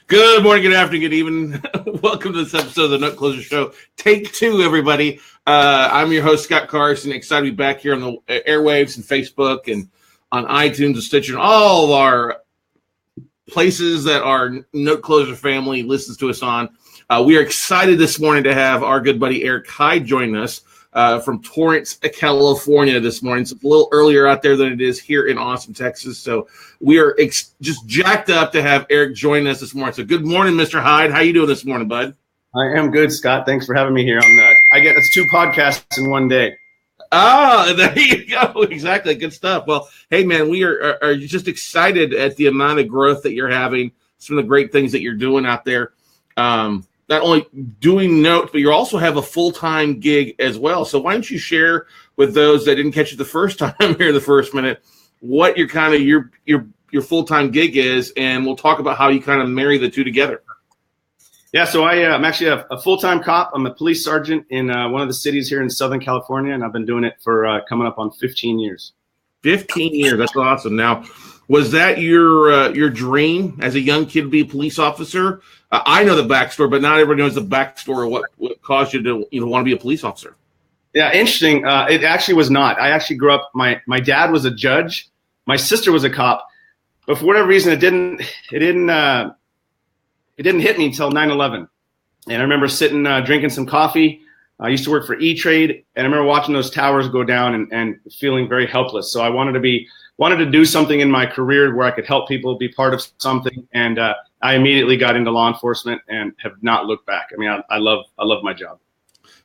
Good morning, good afternoon, good evening. Welcome to this episode of the Note Closer Show. Take two, everybody. I'm your host, Scott Carson. Excited to be back here on the airwaves and Facebook and on iTunes and Stitcher and all of our places that our Note Closer family listens to us on. We are excited this morning to have our good buddy Hyde join us from Torrance, California this morning. It's a little earlier out there than it is here in Austin, Texas. So we are just jacked up to have Eric join us this morning. So good morning, Mr. Hyde. How you doing this morning, bud? I am good, Scott. Thanks for having me here. That's 2 podcasts in one day. Ah, there you go. Exactly. Good stuff. Well, hey, man, we are just excited at the amount of growth that you're having, some of the great things that you're doing out there. Not only doing notes, but you also have a full-time gig as well. So why don't you share with those that didn't catch it the first time here in the first minute, what your kind of your full-time gig is, and we'll talk about how you kind of marry the two together. Yeah, so I'm actually a full-time cop. I'm a police sergeant in one of the cities here in Southern California, and I've been doing it for coming up on 15 years. 15 years. That's awesome. Now, was that your dream as a young kid to be a police officer? I know the backstory, but not everybody knows the backstory of what caused you to want to be a police officer. Yeah, interesting. It actually was not. I actually grew up. My dad was a judge. My sister was a cop, but for whatever reason, it didn't hit me until 9/11. And I remember sitting drinking some coffee. I used to work for E-Trade, and I remember watching those towers go down and feeling very helpless. So I wanted to do something in my career where I could help people, be part of something, and I immediately got into law enforcement and have not looked back. I mean, I love my job.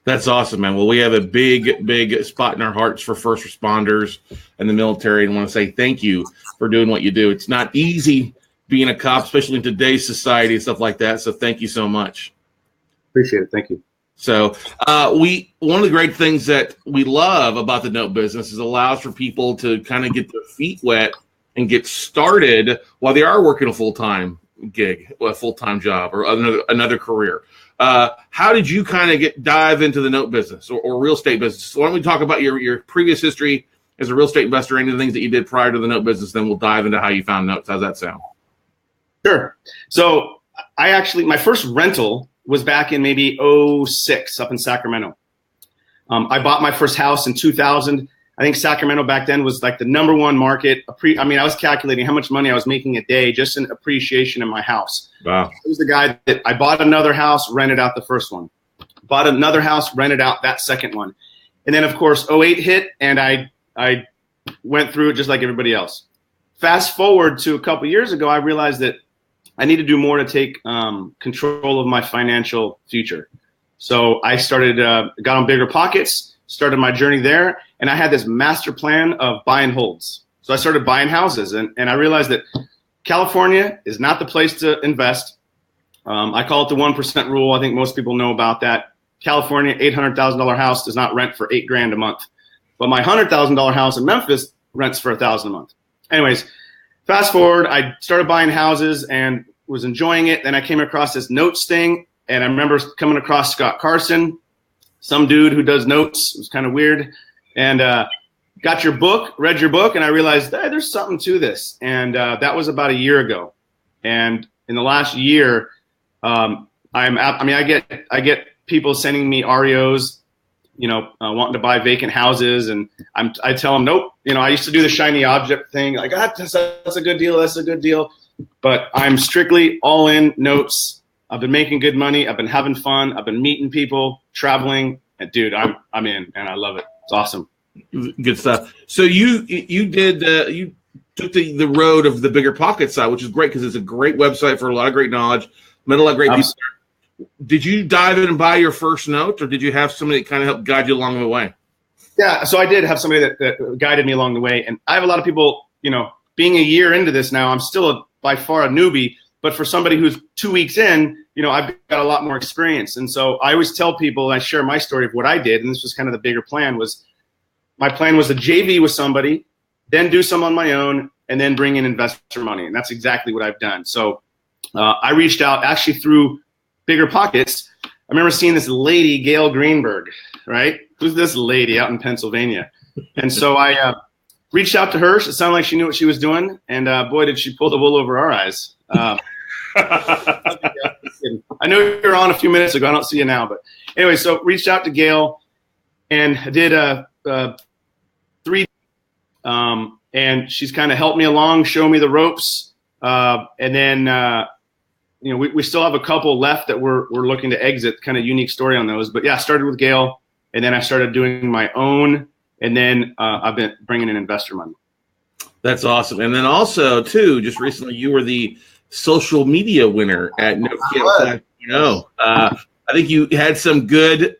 That's awesome, man. Well, we have a big spot in our hearts for first responders and the military, and want to say thank you for doing what you do. It's not easy being a cop, especially in today's society and stuff like that. So thank you so much. Appreciate it. Thank you. So one of the great things that we love about the note business is it allows for people to kind of get their feet wet and get started while they are working a full-time gig, a full-time job, or another career. How did you kind of dive into the note business or real estate business? So why don't we talk about your previous history as a real estate investor, any of the things that you did prior to the note business, then we'll dive into how you found notes. How's that sound? Sure. So my first rental was back in maybe 06 up in Sacramento. I bought my first house in 2000. I think Sacramento back then was like the number one market. I was calculating how much money I was making a day just in appreciation in my house. Wow. I was the guy that I bought another house, rented out the first one. Bought another house, rented out that second one. And then, of course, 08 hit, and I went through it just like everybody else. Fast forward to a couple years ago, I realized that I need to do more to take control of my financial future. So I got on Bigger Pockets, started my journey there, and I had this master plan of buy and holds. So I started buying houses, and I realized that California is not the place to invest. I call it the 1% rule. I think most people know about that. California, $800,000 house does not rent for $8,000 a month. But my $100,000 house in Memphis rents for $1,000 a month. Anyways, fast forward, I started buying houses and was enjoying it. Then I came across this notes thing, and I remember coming across Scott Carson, some dude who does notes. It was kind of weird. And read your book, and I realized, hey, there's something to this. And that was about a year ago. And in the last year, I get people sending me REOs, wanting to buy vacant houses, and I tell them, nope. I used to do the shiny object thing, like, that's a good deal, that's a good deal. But I'm strictly all in notes. I've been making good money. I've been having fun. I've been meeting people, traveling, and dude, I'm in, and I love it. It's awesome. Good stuff. So you took the road of the Bigger Pocket side, which is great because it's a great website for a lot of great knowledge. Met a lot of great people. Did you dive in and buy your first note, or did you have somebody that kind of helped guide you along the way? Yeah, so I did have somebody that guided me along the way, and I have a lot of people. Being a year into this now, I'm still by far a newbie. But for somebody who's 2 weeks in, I've got a lot more experience. And so I always tell people, and I share my story of what I did, and this was kind of the bigger plan. My plan was to JV with somebody, then do some on my own, and then bring in investor money. And that's exactly what I've done. So I reached out actually through Bigger Pockets. I remember seeing this lady, Gail Greenberg, right? Who's this lady out in Pennsylvania? And so I reached out to her. It sounded like she knew what she was doing. And boy, did she pull the wool over our eyes. kidding. I know you were on a few minutes ago. I don't see you now, but anyway, so reached out to Gail and did a 3, and she's kind of helped me along, show me the ropes, and then we still have a couple left that we're looking to exit. Kind of unique story on those, but yeah, I started with Gail, and then I started doing my own, and then I've been bringing in investor money. That's awesome. And then also, too, just recently, you were the social media winner at No Camp 5.0. I think you had some good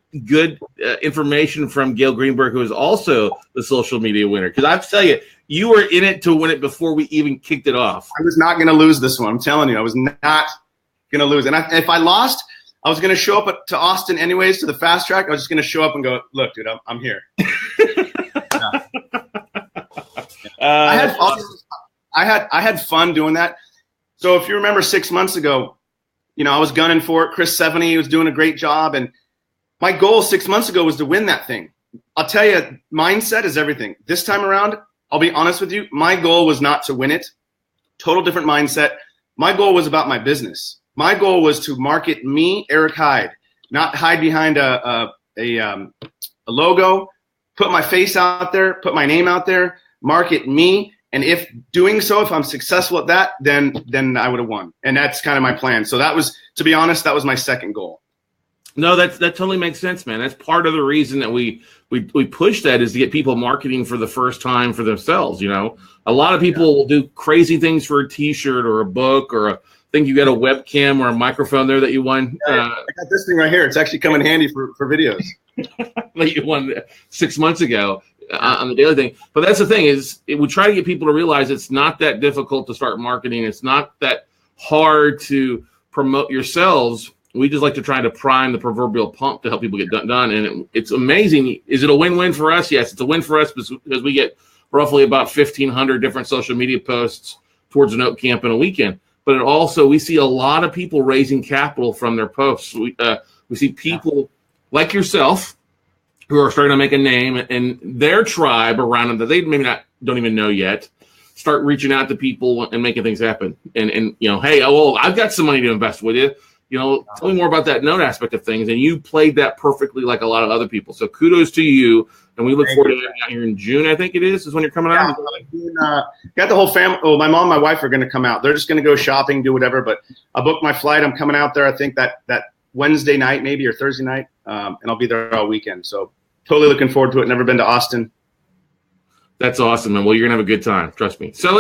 information from Gail Greenberg, who is also the social media winner. Because I have to tell you, you were in it to win it before we even kicked it off. I was not going to lose this one. I'm telling you, I was not going to lose. And if I lost, I was going to show up to Austin anyways to the fast track. I was just going to show up and go, look, dude, I'm here. I had fun doing that. So if you remember 6 months ago, I was gunning for it. Chris 70 was doing a great job. And my goal 6 months ago was to win that thing. I'll tell you, mindset is everything. This time around, I'll be honest with you, my goal was not to win it. Total different mindset. My goal was about my business. My goal was to market me, Eric Hyde, not hide behind a logo, put my face out there, put my name out there, market me. And if doing so, if I'm successful at that, then I would have won. And that's kind of my plan. So that was, to be honest, that was my second goal. No, that totally makes sense, man. That's part of the reason that we push that is to get people marketing for the first time for themselves. A lot of people will do crazy things for a T-shirt or a book or think you got a webcam or a microphone there that you won. I got this thing right here. It's actually coming handy for videos. That you won 6 months ago on the daily thing. But that's the thing is we try to get people to realize it's not that difficult to start marketing. It's not that hard to promote yourselves. We just like to try to prime the proverbial pump to help people get done. And it's amazing. Is it a win-win for us? Yes, it's a win for us because we get roughly about 1,500 different social media posts towards an oak camp in a weekend. But it also, we see a lot of people raising capital from their posts. We see people like yourself who are starting to make a name and their tribe around them that they maybe don't even know yet, start reaching out to people and making things happen. And hey, I've got some money to invest with you. Tell me more about that note aspect of things. And you played that perfectly like a lot of other people. So kudos to you. And we look forward to having you out here in June, I think it is when you're coming out. Got the whole family. Oh, my mom and my wife are going to come out. They're just going to go shopping, do whatever. But I booked my flight. I'm coming out there, I think, that Wednesday night maybe or Thursday night. And I'll be there all weekend. So totally looking forward to it. Never been to Austin. That's awesome, man. Well, you're gonna have a good time, trust me. So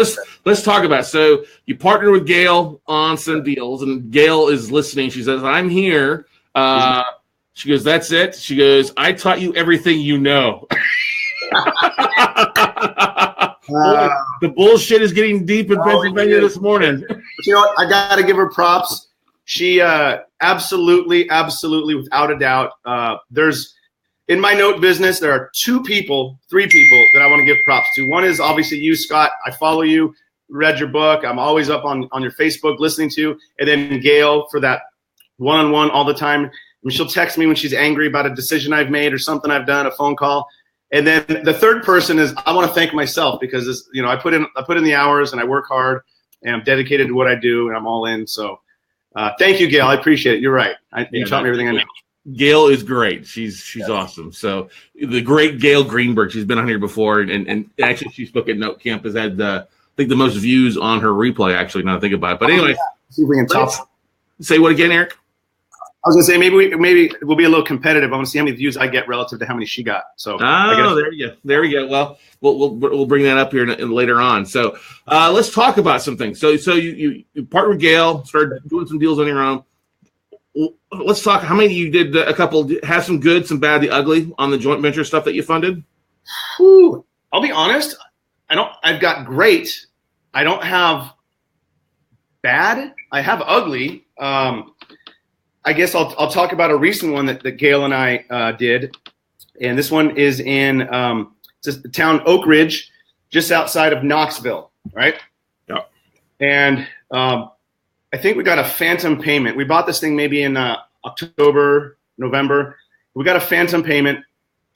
let's talk about. So you partnered with Gail on some deals, and Gail is listening. She says, "I'm here." She goes, "That's it." She goes, "I taught you everything you know." The bullshit is getting deep in Pennsylvania this morning. But you know what? I gotta give her props. She absolutely, without a doubt. There's in my note business, there are 3 people that I want to give props to. One is obviously you, Scott. I follow you, read your book. I'm always up on your Facebook listening to you. And then Gail for that one-on-one all the time. I mean, she'll text me when she's angry about a decision I've made or something I've done, a phone call. And then the third person is I want to thank myself because I put in the hours and I work hard and I'm dedicated to what I do and I'm all in. So thank you, Gail. I appreciate it. You're right. You taught me everything I know. Gail is great. She's awesome. So the great Gail Greenberg, she's been on here before, and actually she spoke at Note Camp, has had I think the most views on her replay. Actually, now that I think about it. But anyway, see if we can top. Say what again, Eric? I was gonna say maybe we'll be a little competitive. I want to see how many views I get relative to how many she got. So there we go. Well, we'll bring that up here later on. So let's talk about some things. So you partnered with Gail, started doing some deals on your own. Let's talk. How many you did? A couple. Have some good, some bad, the ugly on the joint venture stuff that you funded. Whew. I'll be honest. I've got great. I don't have bad. I have ugly. I guess I'll talk about a recent one that Gail and I did, and this one is in the town Oak Ridge, just outside of Knoxville, right? Yeah. And I think we got a phantom payment. We bought this thing maybe in October, November. We got a phantom payment.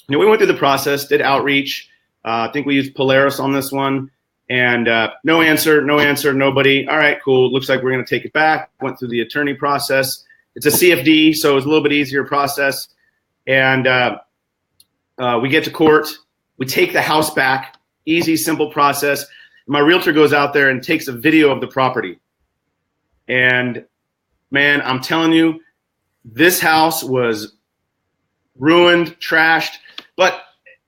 We went through the process, did outreach. I think we used Polaris on this one. And no answer, nobody. All right, cool. Looks like we're going to take it back. Went through the attorney process. it's a CFD, so it's a little bit easier process. And we get to court. We take the house back. Easy, simple process. My realtor goes out there and takes a video of the property. And, man, I'm telling you, this house was ruined, trashed. But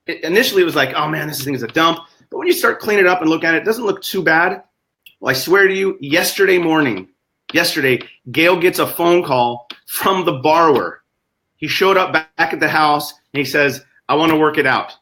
initially it was like, oh, man, this thing is a dump. But when you start cleaning it up and look at it, it doesn't look too bad. Well, I swear to you, yesterday, Gail gets a phone call from the borrower. He showed up back at the house, and he says, I want to work it out.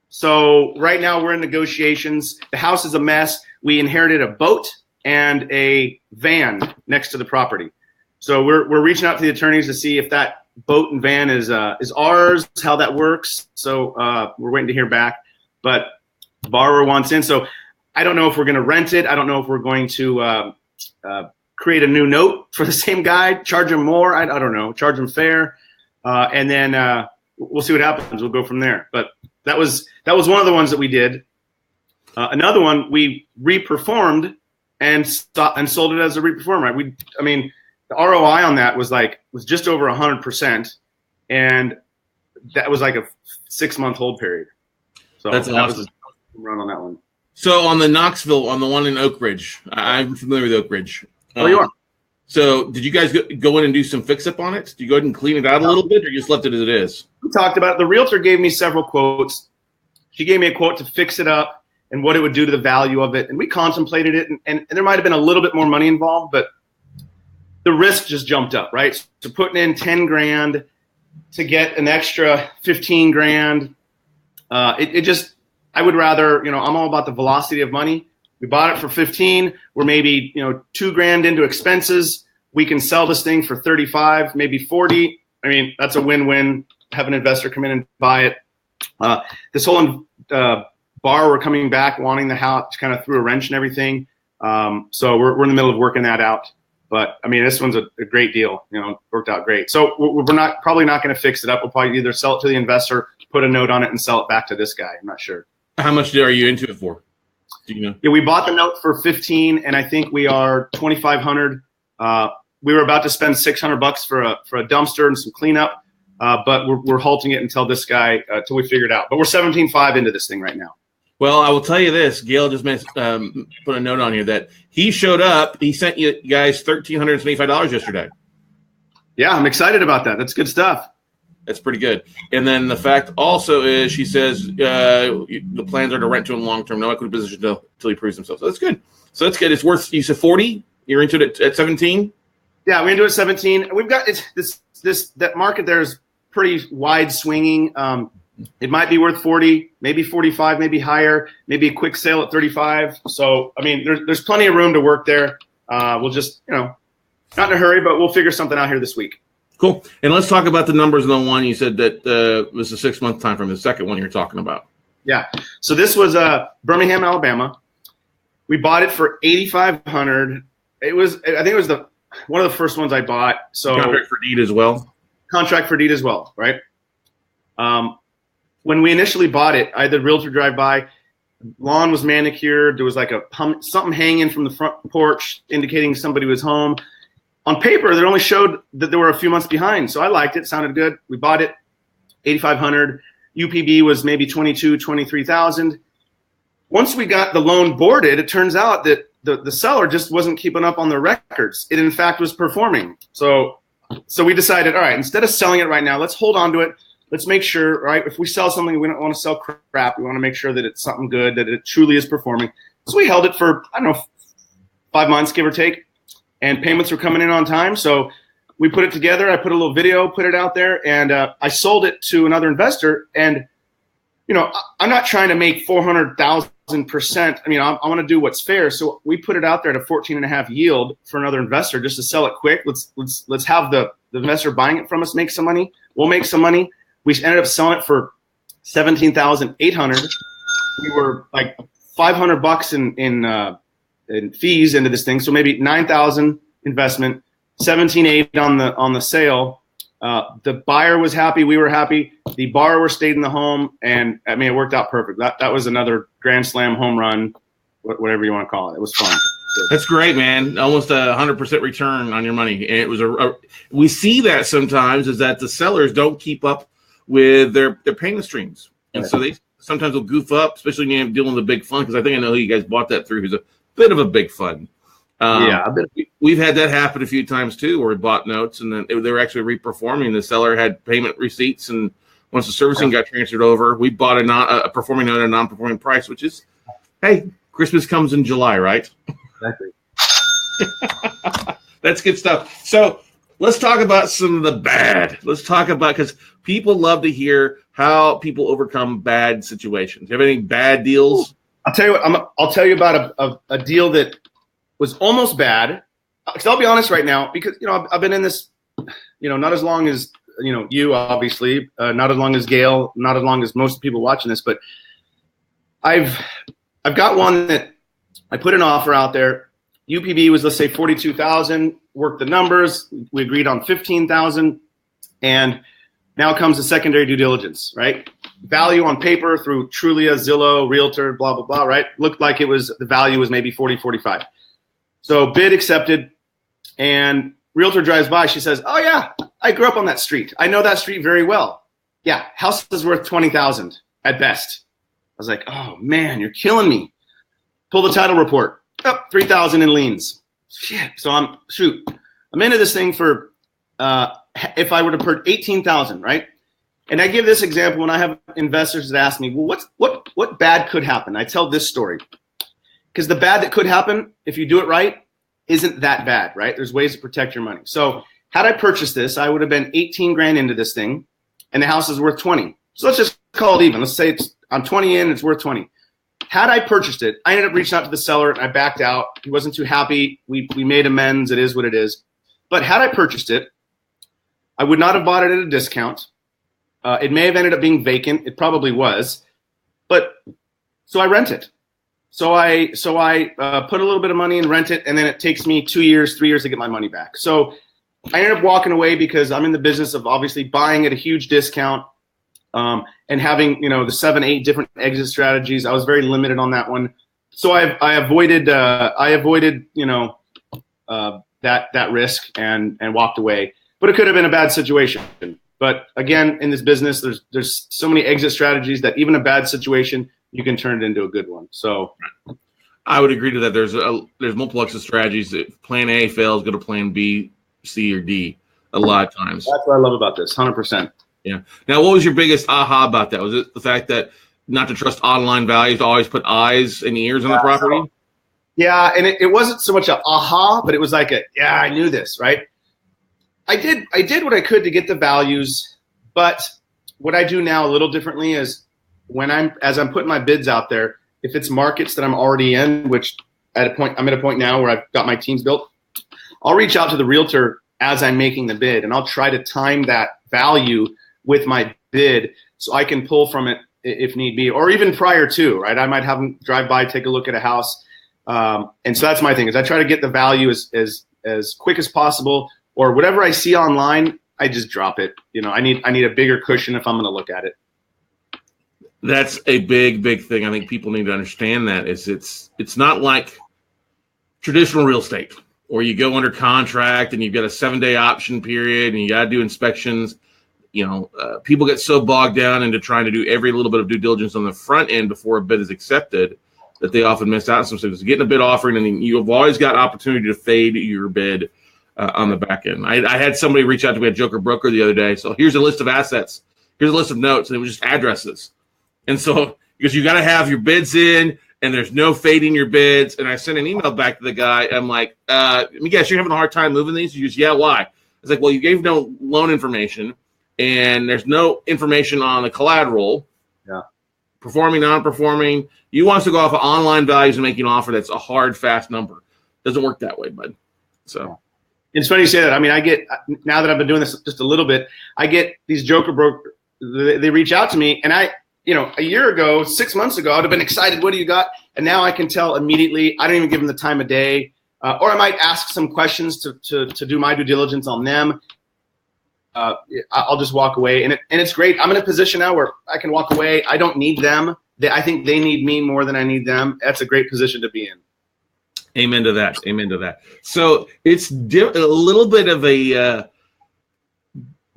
So right now we're in negotiations. The house is a mess. We inherited a boat and a van next to the property. So we're reaching out to the attorneys to see if that boat and van is ours, how that works. So we're waiting to hear back. But the borrower wants in. So I don't know if we're going to rent it. I don't know if we're going to create a new note for the same guy, charge him more. I don't know, charge him fair. And then we'll see what happens. We'll go from there. But that was one of the ones that we did. Another one we reperformed and sold it as a reperform. Right? The ROI on that was just over 100%, and that was like a 6-month hold period. So that's that awesome. was a run on that one. So on the Knoxville, on the one in Oak Ridge, I'm familiar with Oak Ridge. Oh, you are. So did you guys go in and do some fix-up on it? Did you go ahead and clean it out a little bit, or you just left it as it is? We talked about it. The realtor gave me several quotes. She gave me a quote to fix it up and what it would do to the value of it. And we contemplated it, and there might have been a little bit more money involved, but the risk just jumped up, right? So putting in 10 grand to get an extra 15 grand, I would rather, I'm all about the velocity of money. We bought it for 15. We're maybe, 2 grand into expenses. We can sell this thing for 35, maybe 40. That's a win-win. Have an investor come in and buy it. This whole borrower coming back, wanting the house, kind of threw a wrench and everything. So we're in the middle of working that out. But this one's a great deal. Worked out great. So we're probably not going to fix it up. We'll probably either sell it to the investor, put a note on it, and sell it back to this guy. I'm not sure. How much are you into it for? Do you know? Yeah, we bought the note for 15, and I think we are 2,500. We were about to spend $600 for a dumpster and some cleanup, but we're halting it until this guy until we figure it out. But we're 17.5 into this thing right now. Well, I will tell you this. Gail just put a note on here that he showed up. He sent you guys $1,375 yesterday. Yeah, I'm excited about that. That's good stuff. That's pretty good. And then the fact also is she says the plans are to rent to him long term, no equity position until he proves himself. So that's good. It's worth, you said 40? You're into it at 17? Yeah, we're into it at 17. We've got that market there is pretty wide swinging. It might be worth 40, maybe 45, maybe higher, maybe a quick sale at 35. So, there's plenty of room to work there. We'll just, not in a hurry, but we'll figure something out here this week. Cool. And let's talk about the numbers in the one you said that was a 6-month time frame, the second one you're talking about. Yeah. So this was Birmingham, Alabama. We bought it for $8,500. I think it was one of the first ones I bought. So contract for deed as well. Contract for deed as well, right? When we initially bought it, I had the realtor drive by. Lawn was manicured. There was like something hanging from the front porch indicating somebody was home. On paper, it only showed that there were a few months behind. So I liked it. Sounded good. We bought it, $8,500. UPB was maybe $22,000, $23,000. Once we got the loan boarded, it turns out that the seller just wasn't keeping up on the records. It, in fact, was performing. So we decided, all right, instead of selling it right now, let's hold on to it. Let's make sure, right, if we sell something, we don't want to sell crap. We want to make sure that it's something good, that it truly is performing. So we held it for, 5 months, give or take, and payments were coming in on time. So we put it together. I put a little video, put it out there, and I sold it to another investor. And, I'm not trying to make 400,000%. I want to do what's fair. So we put it out there at a 14.5 yield for another investor just to sell it quick. Let's have the investor buying it from us make some money. We'll make some money. We ended up selling it for $17,800. We were like $500 in fees into this thing, so maybe $9,000 investment, $17,800 on the sale. The buyer was happy. We were happy. The borrower stayed in the home, and it worked out perfect. That was another grand slam home run, whatever you want to call it. It was fun. That's great, man. Almost 100% return on your money. And it was we see that sometimes is that the sellers don't keep up with their payment streams. And so they sometimes will goof up, especially when you're dealing with a big fund, because I think I know who you guys bought that through, who's a bit of a big fund. We've had that happen a few times too, where we bought notes and then they were actually reperforming. The seller had payment receipts, and once the servicing got transferred over, we bought a performing note at a non-performing price, which is, hey, Christmas comes in July, right? Exactly. That's good stuff. So let's talk about some of the bad. Let's talk about, because people love to hear how people overcome bad situations. Do you have any bad deals? I'll tell you what. I'll tell you about a deal that was almost bad. Because I'll be honest right now, because I've been in this, not as long as you obviously, not as long as Gail, not as long as most people watching this, but I've got one that I put an offer out there. UPB was, let's say, 42,000. Worked the numbers. We agreed on 15,000, and now comes the secondary due diligence, right? Value on paper through Trulia, Zillow, Realtor, blah blah blah, right? Looked like the value was maybe 40, 45. So bid accepted, and Realtor drives by. She says, "Oh yeah, I grew up on that street. I know that street very well. Yeah, house is worth 20,000 at best." I was like, "Oh man, you're killing me." Pull the title report. Oh, 3,000 in liens. Shit. So I'm into this thing for if I were to put 18,000, right? And I give this example when I have investors that ask me, well, what bad could happen? I tell this story because the bad that could happen if you do it right isn't that bad, right? There's ways to protect your money. So had I purchased this, I would have been 18 grand into this thing, and the house is worth 20. So let's just call it even. Let's say I'm 20 in, it's worth 20. Had I purchased it, I ended up reaching out to the seller and I backed out. He wasn't too happy. We made amends. It is what it is. But had I purchased it, I would not have bought it at a discount. It may have ended up being vacant. It probably was. But so I rent it. So I put a little bit of money and rent it, and then it takes me 2 years, 3 years to get my money back. So I ended up walking away because I'm in the business of obviously buying at a huge discount. And having, the 7-8 different exit strategies, I was very limited on that one. So I avoided that risk and walked away. But it could have been a bad situation. But again, in this business, there's so many exit strategies that even a bad situation, you can turn it into a good one. So I would agree to that. There's multiple exit strategies. If plan A fails, go to plan B, C, or D a lot of times. That's what I love about this, 100%. Yeah. Now, what was your biggest aha about that? Was it the fact that not to trust online values, to always put eyes and ears on the property? Yeah, and it wasn't so much a aha, but it was like I knew this, right? I did what I could to get the values, but what I do now a little differently is as I'm putting my bids out there, if it's markets that I'm already in, which I'm at a point now where I've got my teams built, I'll reach out to the realtor as I'm making the bid, and I'll try to time that value with my bid so I can pull from it if need be, or even prior to, right? I might have them drive by, take a look at a house. And so that's my thing is I try to get the value as quick as possible, or whatever I see online, I just drop it. I need a bigger cushion if I'm going to look at it. That's a big, big thing. I think people need to understand that it's not like traditional real estate where you go under contract and you've got a 7-day option period and you got to do inspections. People get so bogged down into trying to do every little bit of due diligence on the front end before a bid is accepted that they often miss out on some things. Getting a bid offering, and then you've always got opportunity to fade your bid on the back end. I had somebody reach out to me at Joker Broker the other day. So here's a list of assets. Here's a list of notes, and it was just addresses. And so because you got to have your bids in, and there's no fading your bids. And I sent an email back to the guy. I'm like, let me guess, you're having a hard time moving these? He goes, yeah, why? I was like, well, you gave no loan information. And there's no information on the collateral. Yeah. Performing, non-performing. You want us to go off of online values and make an offer that's a hard, fast number. Doesn't work that way, bud. So it's funny you say that. I mean, I get, now that I've been doing this just a little bit, I get these Joker Broker, they reach out to me, and a year ago, 6 months ago, I'd have been excited. What do you got? And now I can tell immediately. I don't even give them the time of day. Or I might ask some questions to do my due diligence on them. I'll just walk away, and it's great. I'm in a position now where I can walk away. I don't need them. I think they need me more than I need them. That's a great position to be in. Amen to that. Amen to that. So it's a little bit of a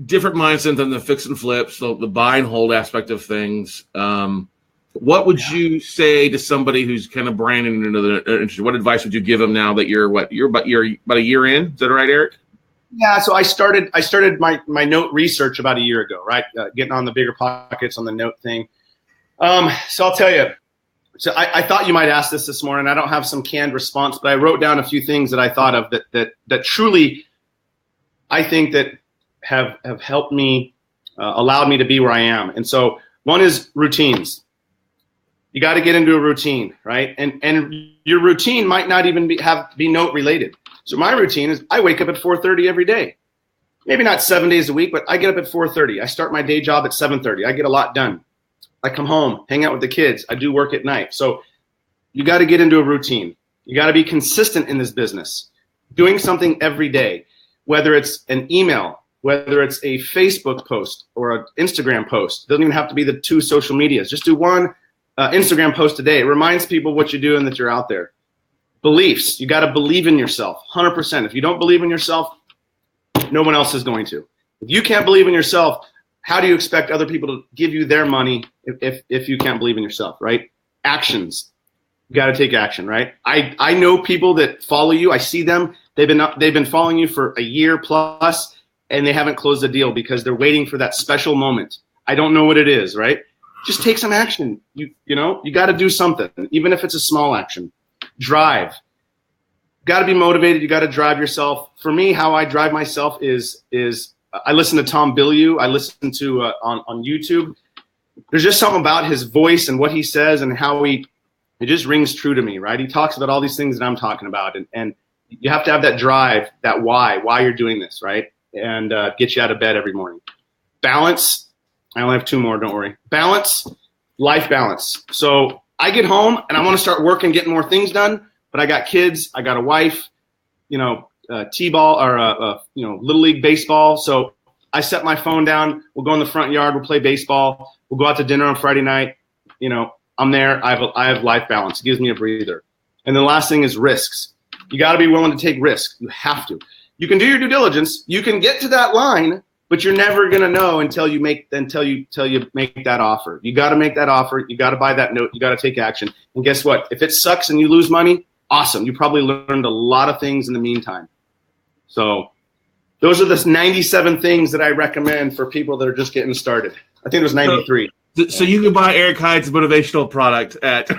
different mindset than the fix and flip. So the buy and hold aspect of things. What would you say to somebody who's kind of branding into the industry? What advice would you give them now that you're about a year in? Is that right, Eric? Yeah. So I started my note research about a year ago, right? Getting on the bigger pockets on the note thing. So I'll tell you. So I thought you might ask this morning. I don't have some canned response, but I wrote down a few things that I thought of that truly I think that have helped me, allowed me to be where I am. And so one is routines. You got to get into a routine, right? And your routine might not even be note related. So my routine is I wake up at 4:30 every day. Maybe not 7 days a week, but I get up at 4:30. I start my day job at 7:30. I get a lot done. I come home, hang out with the kids. I do work at night. So you got to get into a routine. You got to be consistent in this business, doing something every day, whether it's an email, whether it's a Facebook post or an Instagram post. It doesn't even have to be the 2 social medias. Just do one Instagram post a day. It reminds people what you do and that you're out there. Beliefs. You got to believe in yourself 100%. If you don't believe in yourself, no one else is going to. If you can't believe in yourself, how do you expect other people to give you their money if you can't believe in yourself, right? Actions. You got to take action, right? I know people that follow you. I see them. They've been following you for a year plus, and they haven't closed the deal because they're waiting for that special moment. I don't know what it is, right? Just take some action. You got to do something, even if it's a small action. Drive. Got to be motivated. You got to drive yourself. For me, how I drive myself is I listen to Tom Bilyeu. I listen to on YouTube. There's just something about his voice and what he says and how it just rings true to me, right? He talks about all these things that I'm talking about, and you have to have that drive, that why you're doing this, right? And get you out of bed every morning. Balance. I only have 2 more, don't worry. Balance, life balance. So I get home and I want to start working, getting more things done, but I got kids, I got a wife, T-ball or little league baseball. So I set my phone down. We'll go in the front yard. We'll play baseball. We'll go out to dinner on Friday night. I'm there. I have life balance. It gives me a breather. And the last thing is risks. You got to be willing to take risks. You have to. You can do your due diligence. You can get to that line, but you're never gonna know until you make that offer. You got to make that offer. You got to buy that note. You got to take action. And guess what? If it sucks and you lose money, awesome. You probably learned a lot of things in the meantime. So those are the 97 things that I recommend for people that are just getting started. I think it was 93. So you can buy Eric Hyde's motivational product at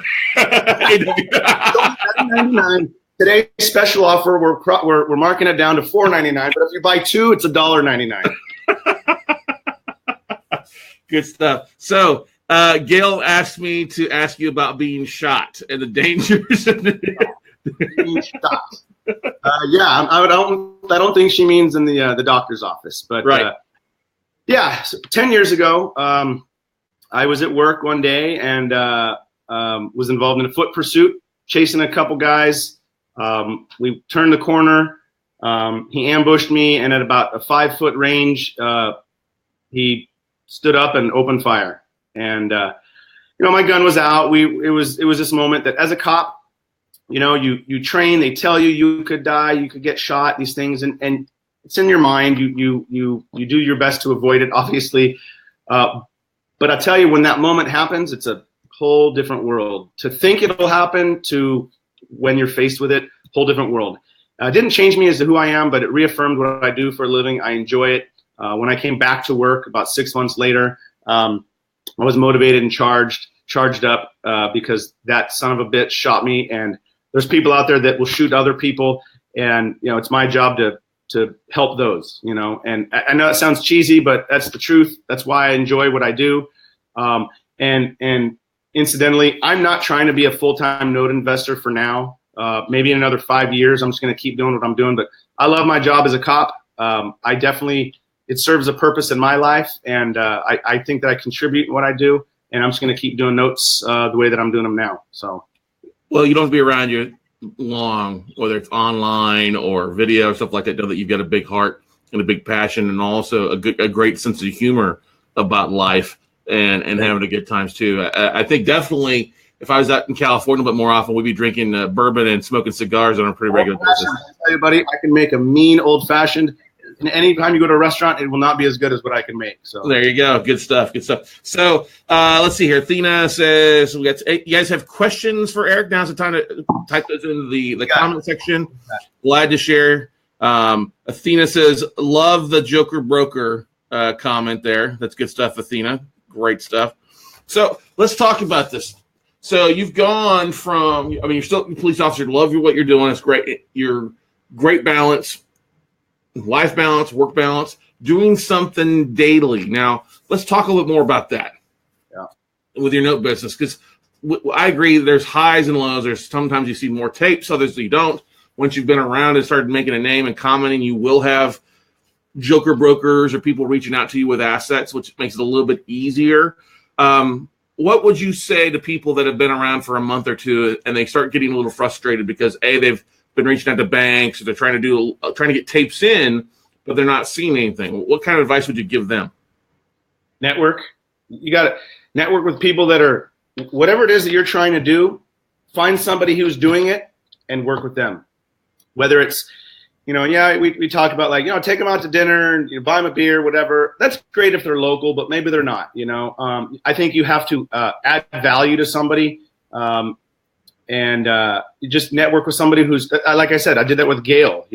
99. Today's special offer, we're marking it down to $4.99. But if you buy 2, it's $1.99. Good stuff. So Gail asked me to ask you about being shot and the dangers of being shot. I don't think she means in the doctor's office, but right. So 10 years ago, I was at work one day and was involved in a foot pursuit, chasing a couple guys. We turned the corner. He ambushed me, and at about a 5-foot range, he stood up and opened fire. And my gun was out. It was this moment that as a cop, you train. They tell you could die, you could get shot. These things, and it's in your mind. You do your best to avoid it, obviously. But I tell you, when that moment happens, it's a whole different world. To think it'll happen to when you're faced with it, whole different world. It didn't change me as to who I am, but it reaffirmed what I do for a living. I enjoy it. When I came back to work about 6 months later, I was motivated and charged up because that son of a bitch shot me. And there's people out there that will shoot other people, and it's my job to help those. And I know it sounds cheesy, but that's the truth. That's why I enjoy what I do. And incidentally, I'm not trying to be a full-time note investor for now. Maybe in another 5 years, I'm just going to keep doing what I'm doing. But I love my job as a cop. It serves a purpose in my life, and I think that I contribute in what I do. And I'm just going to keep doing notes the way that I'm doing them now. So, well, you don't have to be around you long, whether it's online or video or stuff like that. Know that you've got a big heart and a big passion, and also a great sense of humor about life and having a good times too. I think definitely if I was out in California, but more often, we'd be drinking bourbon and smoking cigars on a pretty regular basis. I tell you, buddy, I can make a mean old fashioned. And anytime you go to a restaurant, it will not be as good as what I can make. So there you go. Good stuff. Good stuff. So let's see here. Athena says, you guys have questions for Eric? Now's the time to type those into the comment section. Glad to share. Athena says, love the Joker Broker comment there. That's good stuff, Athena. Great stuff. So let's talk about this. So you've gone from, you're still a police officer. Love what you're doing. It's great. You're great balance. Life balance, work balance, doing something daily. Now, let's talk a little bit more about that with your note business, because I agree there's highs and lows. There's sometimes you see more tapes, others you don't. Once you've been around and started making a name and commenting, you will have Joker brokers or people reaching out to you with assets, which makes it a little bit easier. What would you say to people that have been around for a month or two and they start getting a little frustrated because they've been reaching out to banks, or they're trying to get tapes in, but they're not seeing anything? What kind of advice would you give them? Network. You got to network with people that are, whatever it is that you're trying to do, find somebody who's doing it and work with them. Whether it's, we talk about take them out to dinner and buy them a beer, whatever. That's great if they're local, but maybe they're not. I think you have to add value to somebody. And you just network with somebody who's, like I said, I did that with Gail,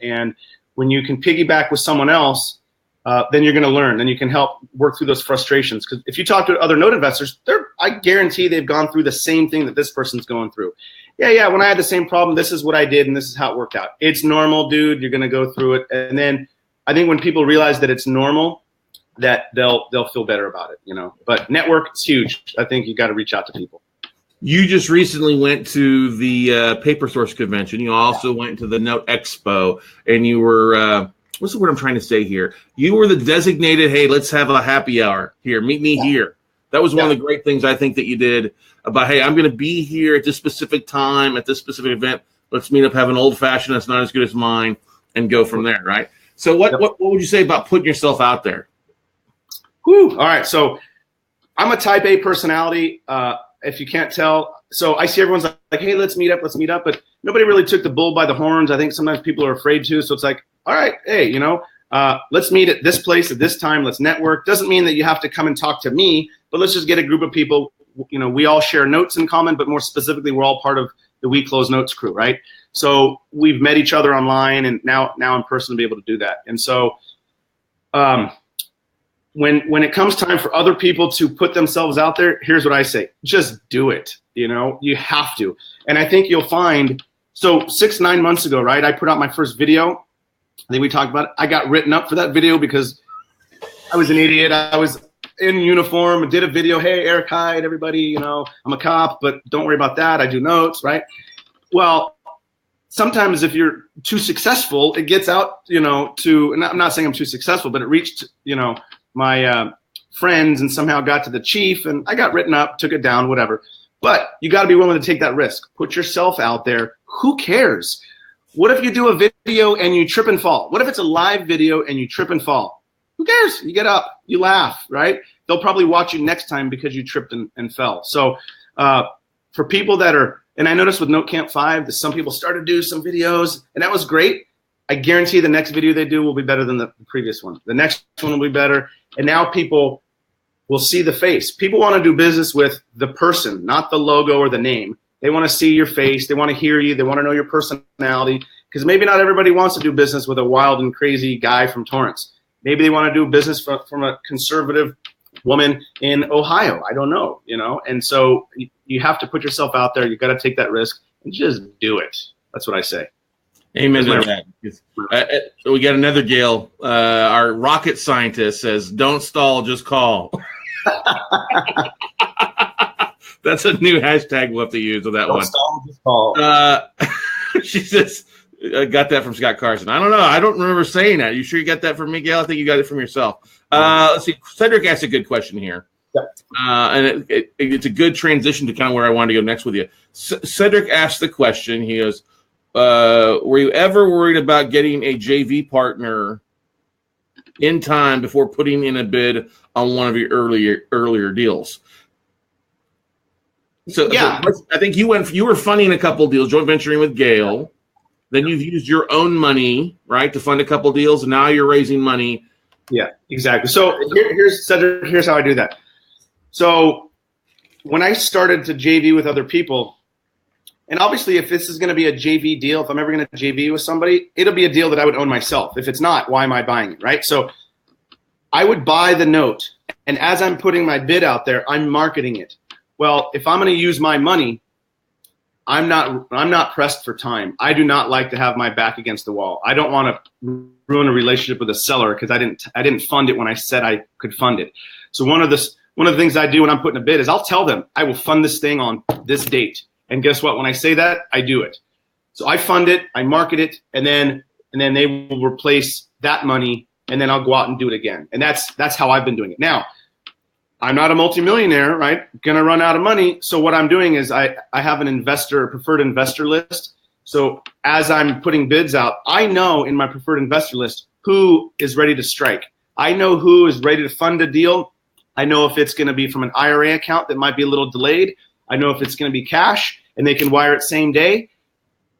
and when you can piggyback with someone else, then you're going to learn, and you can help work through those frustrations. Because if you talk to other note investors, I guarantee they've gone through the same thing that this person's going through. Yeah, when I had the same problem, this is what I did, and this is how it worked out. It's normal, dude. You're going to go through it. And then I think when people realize that it's normal, that they'll feel better about it, But network is huge. I think you got to reach out to people. You just recently went to the Paper Source Convention. You also went to the Note Expo, and you were what's the word I'm trying to say here? You were the designated, hey, let's have a happy hour here. Meet me here. That was one of the great things I think that you did about, hey, I'm going to be here at this specific time, at this specific event. Let's meet up, have an old-fashioned that's not as good as mine, and go from there, right? So what would you say about putting yourself out there? All right, so I'm a type A personality. If you can't tell, so I see everyone's like, hey, let's meet up, but nobody really took the bull by the horns. I think sometimes people are afraid to, so it's like, all right, hey, let's meet at this place at this time, let's network. Doesn't mean that you have to come and talk to me, but let's just get a group of people. We all share notes in common, but more specifically, we're all part of the We Close Notes crew, right? So we've met each other online, and now in person to be able to do that. And so when it comes time for other people to put themselves out there, here's what I say: just do it. You have to. And I think you'll find. So 6-9 months ago, right? I put out my first video. I think we talked about it. I got written up for that video because I was an idiot. I was in uniform, did a video. Hey, Eric Hyde, everybody. I'm a cop, but don't worry about that. I do notes, right? Well, sometimes if you're too successful, it gets out, to. And I'm not saying I'm too successful, but it reached, my friends and somehow got to the chief, and I got written up, took it down, whatever. But you got to be willing to take that risk. Put yourself out there. Who cares? What if you do a video and you trip and fall? What if it's a live video and you trip and fall? Who cares? You get up, you laugh, right? They'll probably watch you next time because you tripped and fell. So for people that are, and I noticed with Note Camp 5 that some people started to do some videos, and that was great. I guarantee the next video they do will be better than the previous one. The next one will be better. And now people will see the face. People want to do business with the person, not the logo or the name. They want to see your face. They want to hear you. They want to know your personality. Because maybe not everybody wants to do business with a wild and crazy guy from Torrance. Maybe they want to do business from a conservative woman in Ohio. I don't know, And so you have to put yourself out there. You got to take that risk and just do it. That's what I say. Amen to that. We got another Gail. Our rocket scientist says, "Don't stall, just call." That's a new hashtag we'll have to use with that one. Don't stall, just call. She says, I got that from Scott Carson. I don't know. I don't remember saying that. You sure you got that from me, Gail? I think you got it from yourself. Let's see. Cedric asked a good question here. Yep. And it's a good transition to kind of where I wanted to go next with you. Cedric asked the question. He goes, were you ever worried about getting a JV partner in time before putting in a bid on one of your earlier deals? So I think you were funding a couple deals, joint venturing with Gail. Then you've used your own money, right, to fund a couple deals, and now you're raising money. Yeah, exactly. So here's how I do that. So when I started to JV with other people, and obviously if this is going to be a JV deal, if I'm ever going to JV with somebody, it'll be a deal that I would own myself. If it's not, why am I buying it, right? So I would buy the note, and as I'm putting my bid out there, I'm marketing it. Well, if I'm going to use my money, I'm not pressed for time. I do not like to have my back against the wall. I don't want to ruin a relationship with a seller because I didn't fund it when I said I could fund it. So one of the things I do when I'm putting a bid is I'll tell them I will fund this thing on this date. And guess what? When I say that, I do it. So I fund it, I market it, and then they will replace that money, and then I'll go out and do it again. And that's how I've been doing it. Now, I'm not a multimillionaire, right? Gonna run out of money. So what I'm doing is I have a preferred investor list. So as I'm putting bids out, I know in my preferred investor list who is ready to strike. I know who is ready to fund a deal. I know if it's gonna be from an IRA account that might be a little delayed. I know if it's gonna be cash and they can wire it same day.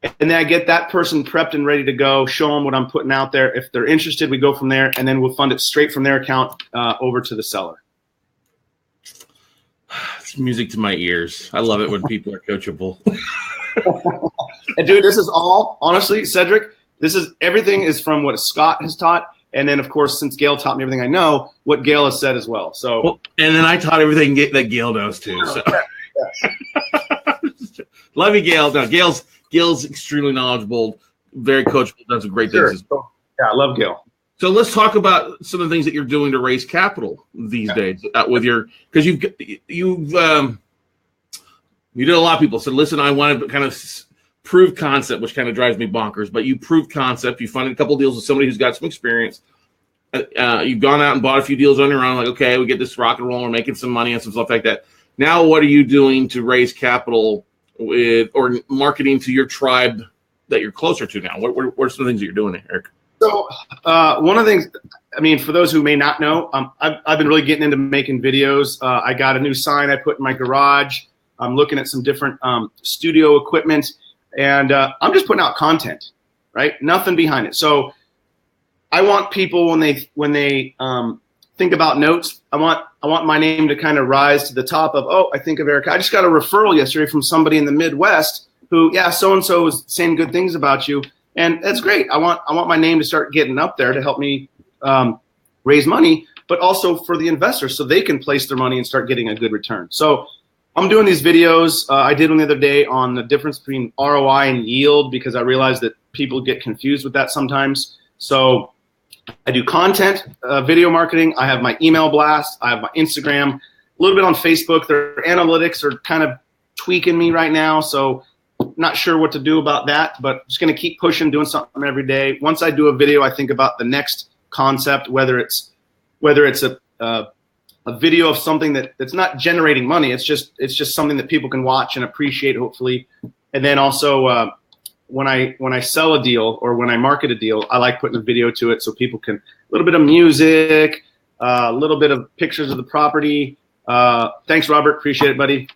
And then I get that person prepped and ready to go, show them what I'm putting out there. If they're interested, we go from there, and then we'll fund it straight from their account over to the seller. It's music to my ears. I love it when people are coachable. And dude, this is all, honestly, Cedric, everything is from what Scott has taught. And then, of course, since Gail taught me everything I know, what Gail has said as well. So, and then I taught everything that Gail knows too. So. Love you, Gail. No, Gail's extremely knowledgeable, very coachable, does some great things. Yeah, I love Gail. So let's talk about some of the things that you're doing to raise capital these days with because you did a lot of people said, listen, I want to kind of prove concept, which kind of drives me bonkers, but you proved concept. You funded a couple deals with somebody who's got some experience. You've gone out and bought a few deals on your own. Like, okay, we get this rock and roll. We're making some money and some stuff like that. Now, what are you doing to raise capital or marketing to your tribe that you're closer to now? What are some things that you're doing, Eric? So one of the things, I mean, for those who may not know, I've been really getting into making videos. I got a new sign I put in my garage. I'm looking at some different studio equipment, and I'm just putting out content, right? Nothing behind it. So I want people when they think about notes, I want my name to kind of rise to the top of, oh, I think of Eric. I just got a referral yesterday from somebody in the Midwest who, yeah, so-and-so was saying good things about you. And that's great. I want my name to start getting up there to help me raise money, but also for the investors so they can place their money and start getting a good return. So I'm doing these videos. I did one the other day on the difference between ROI and yield because I realized that people get confused with that sometimes. So I do content, video marketing. I have my email blast. I have my Instagram, a little bit on Facebook. Their analytics are kind of tweaking me right now. So not sure what to do about that, but just going to keep pushing, doing something every day. Once I do a video, I think about the next concept, whether it's a video of something that's not generating money. It's just something that people can watch and appreciate, hopefully. And then also when I sell a deal or when I market a deal, I like putting a video to it so people can, a little bit of music, a little bit of pictures of the property. Thanks, Robert. Appreciate it, buddy.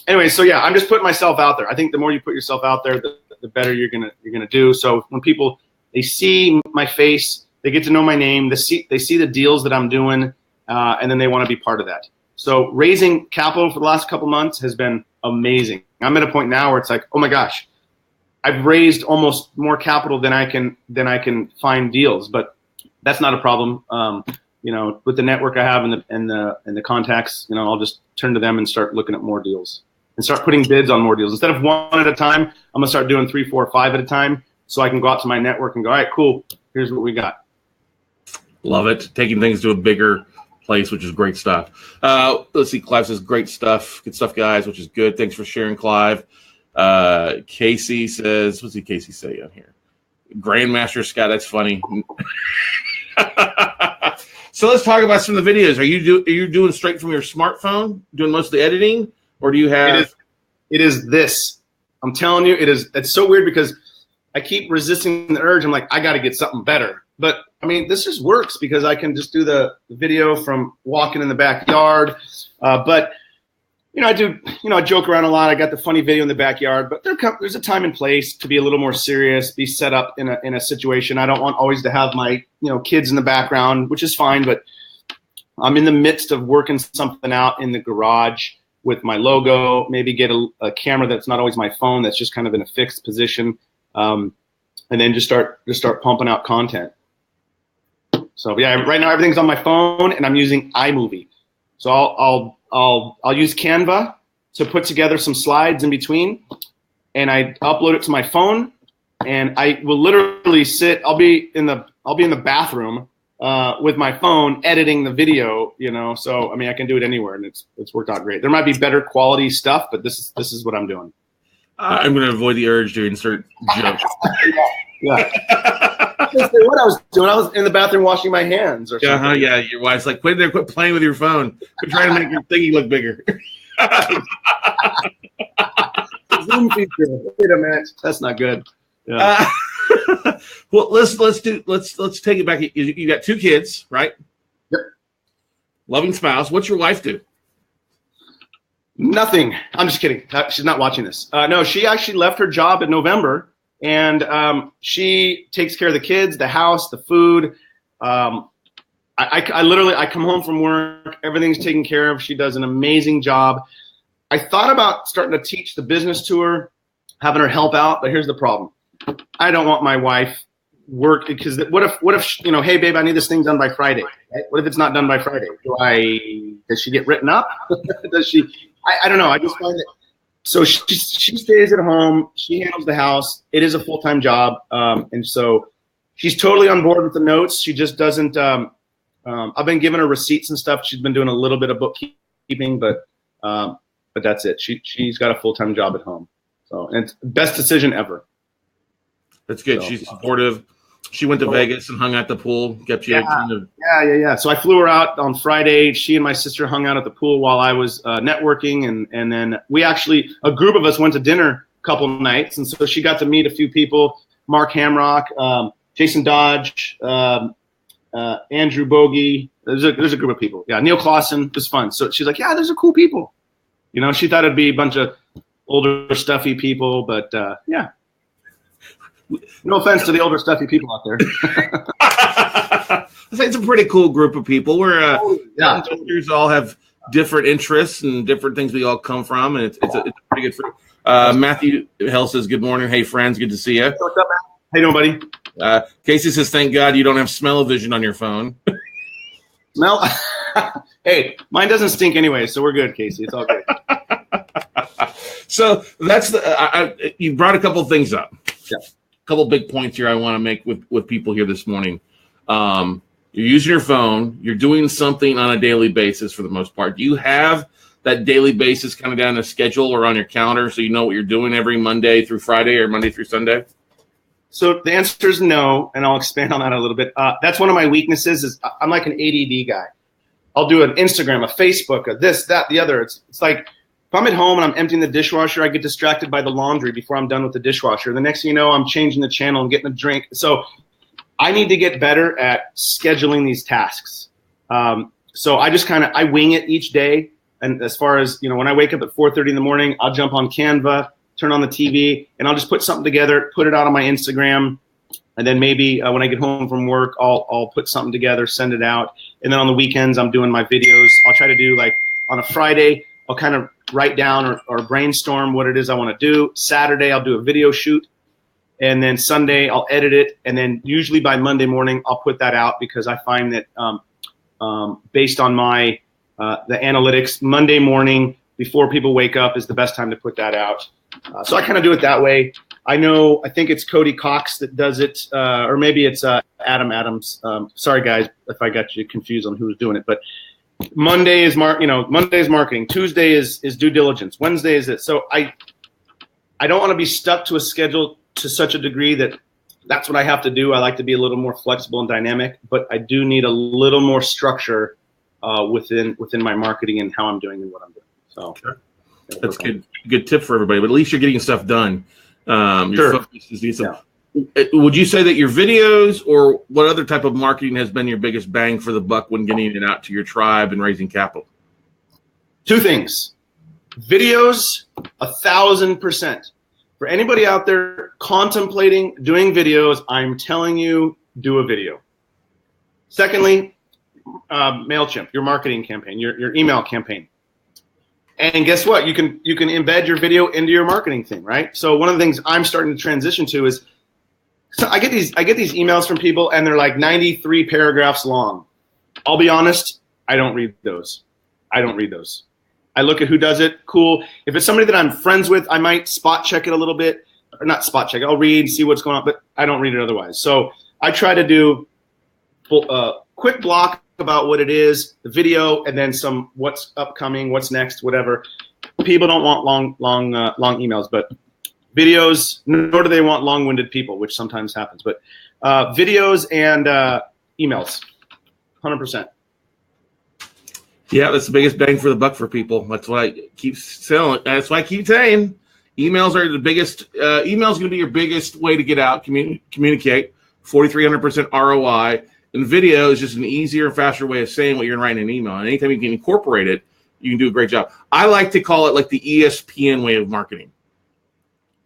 Anyway, so yeah, I'm just putting myself out there. I think the more you put yourself out there, the better you're gonna do. So when people they see my face, they get to know my name, they see the deals that I'm doing, and then they want to be part of that. So raising capital for the last couple months has been amazing. I'm at a point now where it's like, oh my gosh, I've raised almost more capital than I can find deals, but that's not a problem. With the network I have and the contacts, I'll just turn to them and start looking at more deals and start putting bids on more deals. Instead of one at a time, I'm gonna start doing 3, 4, 5 at a time so I can go out to my network and go, all right, cool, here's what we got. Love it. Taking things to a bigger place, which is great stuff. Let's see, Clive says great stuff. Good stuff, guys, which is good. Thanks for sharing, Clive. Casey says, what's Casey say on here? Grandmaster Scott, that's funny. So let's talk about some of the videos. Are you doing straight from your smartphone, doing most of the editing, or do you have? It is this. I'm telling you, it's so weird because I keep resisting the urge. I'm like, I got to get something better. But I mean, this just works because I can just do the video from walking in the backyard. But I do, I joke around a lot. I got the funny video in the backyard, but there's a time and place to be a little more serious, be set up in a situation. I don't want always to have my, kids in the background, which is fine, but I'm in the midst of working something out in the garage with my logo, maybe get a camera that's not always my phone, that's just kind of in a fixed position, and then just start pumping out content. So yeah, right now everything's on my phone, and I'm using iMovie. So I'll use Canva to put together some slides in between, and I upload it to my phone, and I will literally I'll be in the bathroom with my phone editing the video, So I mean, I can do it anywhere, and it's worked out great. There might be better quality stuff, but this is what I'm doing. I'm going to avoid the urge to insert jokes. Yeah. What I was doing, I was in the bathroom washing my hands or something. Yeah, your wife's like, quit playing with your phone. Quit trying to make your thingy look bigger. Zoom feature. Wait a minute, that's not good. Yeah. Well, let's take it back. You got 2 kids, right? Yep. Loving spouse. What's your wife do? Nothing. I'm just kidding. She's not watching this. No, she actually left her job in November. And she takes care of the kids, the house, the food. I literally come home from work, everything's taken care of. She does an amazing job. I thought about starting to teach the business to her, having her help out, but here's the problem. I don't want my wife work because what if hey babe, I need this thing done by Friday. Right? What if it's not done by Friday? Does she get written up? Does she? I don't know. I just find that. So she stays at home. She handles the house. It is a full-time job, and so she's totally on board with the notes. She just doesn't. I've been giving her receipts and stuff. She's been doing a little bit of bookkeeping, but that's it. She's got a full-time job at home. So and it's the best decision ever. That's good. So, she's supportive. She went to Vegas and hung out at the pool. Kept you. Yeah. So I flew her out on Friday. She and my sister hung out at the pool while I was networking, and then a group of us went to dinner a couple nights, and so she got to meet a few people: Mark Hamrock, Jason Dodge, Andrew Bogey. There's a group of people. Yeah, Neil Clausen. It was fun. So she's like, yeah, those are cool people. She thought it'd be a bunch of older, stuffy people, but yeah. No offense to the older, stuffy people out there. I think it's a pretty cool group of people. We're investors all have different interests and different things we all come from, and it's a pretty good fruit. Matthew Hell says, "Good morning, hey friends, good to see you." What's up, man? How you doing, buddy? Casey says, "Thank God you don't have smell-o-vision on your phone." Smell? Hey, mine doesn't stink anyway, so we're good, Casey. It's all good. So that's you brought a couple of things up. Yeah. Couple big points here I want to make with people here this morning. You're using your phone. You're doing something on a daily basis for the most part. Do you have that daily basis kind of down a schedule or on your calendar so you know what you're doing every Monday through Friday or Monday through Sunday? So the answer is no, and I'll expand on that a little bit. That's one of my weaknesses is I'm like an ADD guy. I'll do an Instagram, a Facebook, a this, that, the other. It's like if I'm at home and I'm emptying the dishwasher, I get distracted by the laundry before I'm done with the dishwasher. The next thing you know, I'm changing the channel and getting a drink. So I need to get better at scheduling these tasks. So I just I wing it each day. And as far as, when I wake up at 4:30 in the morning, I'll jump on Canva, turn on the TV, and I'll just put something together, put it out on my Instagram. And then maybe when I get home from work, I'll put something together, send it out. And then on the weekends, I'm doing my videos. I'll try to do like on a Friday, I'll kind of write down or brainstorm what it is I want to do. Saturday, I'll do a video shoot. And then Sunday, I'll edit it. And then usually by Monday morning, I'll put that out because I find that based on my the analytics, Monday morning before people wake up is the best time to put that out. So I kind of do it that way. I think it's Cody Cox that does it, or maybe it's Adam Adams. Sorry, guys, if I got you confused on who's doing it. But Monday is Monday is marketing. Tuesday is due diligence. Wednesday is it. So I don't want to be stuck to a schedule to such a degree that that's what I have to do. I like to be a little more flexible and dynamic, but I do need a little more structure within my marketing and how I'm doing and what I'm doing. So sure. That's good tip for everybody. But at least you're getting stuff done. Your focus is decent. Yeah. Would you say that your videos or what other type of marketing has been your biggest bang for the buck when getting it out to your tribe and raising capital? Two things. Videos, 1,000%. For anybody out there contemplating doing videos, I'm telling you, do a video. Secondly, MailChimp, your marketing campaign, your email campaign. And guess what? You can embed your video into your marketing thing, right? So one of the things I'm starting to transition to is, so I get these emails from people and they're like 93 paragraphs long. I'll be honest, I don't read those. I look at who does it. Cool. If it's somebody that I'm friends with, I might spot check it a little bit, or not spot check. I'll read, see what's going on, but I don't read it otherwise. So I try to do quick block about what it is, the video, and then some what's upcoming, what's next, whatever. People don't want long emails, but videos, nor do they want long-winded people, which sometimes happens. But videos and emails, 100%. Yeah, that's the biggest bang for the buck for people. That's why I keep selling. That's why I keep saying emails are the biggest. Emails going to be your biggest way to get out, communicate. 4,300% ROI. And video is just an easier and faster way of saying what you're writing in an email. And anytime you can incorporate it, you can do a great job. I like to call it like the ESPN way of marketing.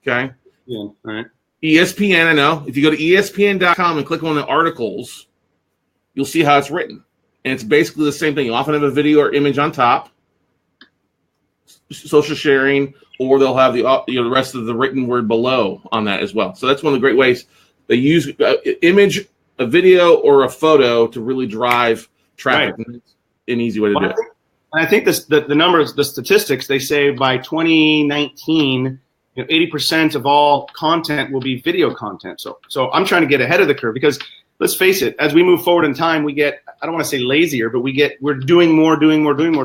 Okay? Yeah, all right. ESPN, I know. If you go to ESPN.com and click on the articles, you'll see how it's written. And it's basically the same thing. You often have a video or image on top, social sharing, or they'll have the rest of the written word below on that as well. So that's one of the great ways they use image, a video, or a photo to really drive traffic. Right. It's an easy way to do it. And I think the numbers, the statistics, they say by 2019, 80% of all content will be video content. So I'm trying to get ahead of the curve because let's face it, as we move forward in time, we get, I don't want to say lazier, but we're doing more.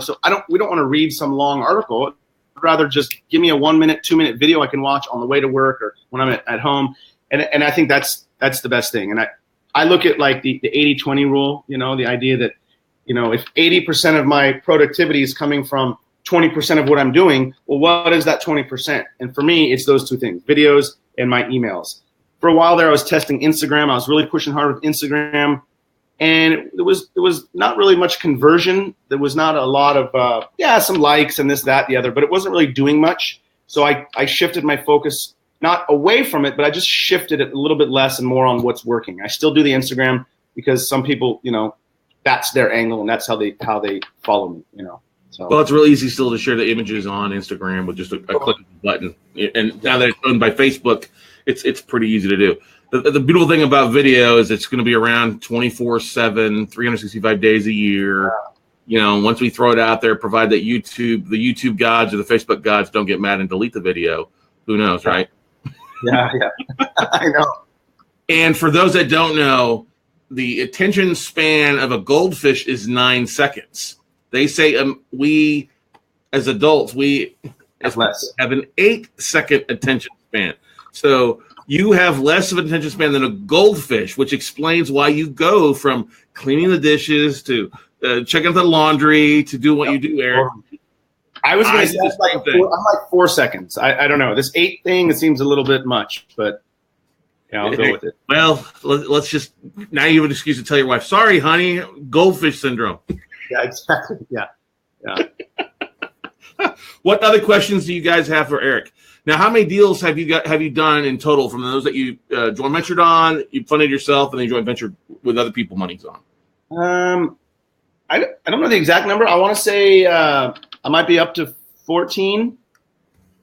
So we don't want to read some long article. I'd rather just give me a 1 minute, 2 minute video I can watch on the way to work or when I'm at home. And I think that's the best thing. And I look at like the 80-20 rule, the idea that, if 80% of my productivity is coming from 20% of what I'm doing, well, what is that 20%? And for me, it's those two things, videos and my emails. For a while there, I was testing Instagram. I was really pushing hard with Instagram, and there was not really much conversion. There was not a lot of some likes and this, that, the other, but it wasn't really doing much. So I shifted my focus not away from it, but I just shifted it a little bit less and more on what's working. I still do the Instagram because some people, that's their angle and that's how they follow me. So. Well, it's really easy still to share the images on Instagram with just a click of a button, and now that it's done by Facebook. It's pretty easy to do. The beautiful thing about video is it's going to be around 24/7, 365 days a year. Once we throw it out there, provide that the YouTube gods or the Facebook gods don't get mad and delete the video, who knows, right? Yeah, I know. And for those that don't know, the attention span of a goldfish is 9 seconds. They say we, as adults, have an 8-second attention span. So you have less of an attention span than a goldfish, which explains why you go from cleaning the dishes to checking out the laundry to do what you do, Eric. I was going to say I'm like 4 seconds. I don't know. This 8 thing, it seems a little bit much, but I'll go with it. Well, let's just – now you have an excuse to tell your wife, sorry, honey, goldfish syndrome. Yeah, exactly. Yeah. What other questions do you guys have for Eric? Now, how many deals have you done in total from those that you joint ventured on, you funded yourself, and then you joint ventured with other people money's on? I don't know the exact number. I want to say I might be up to 14,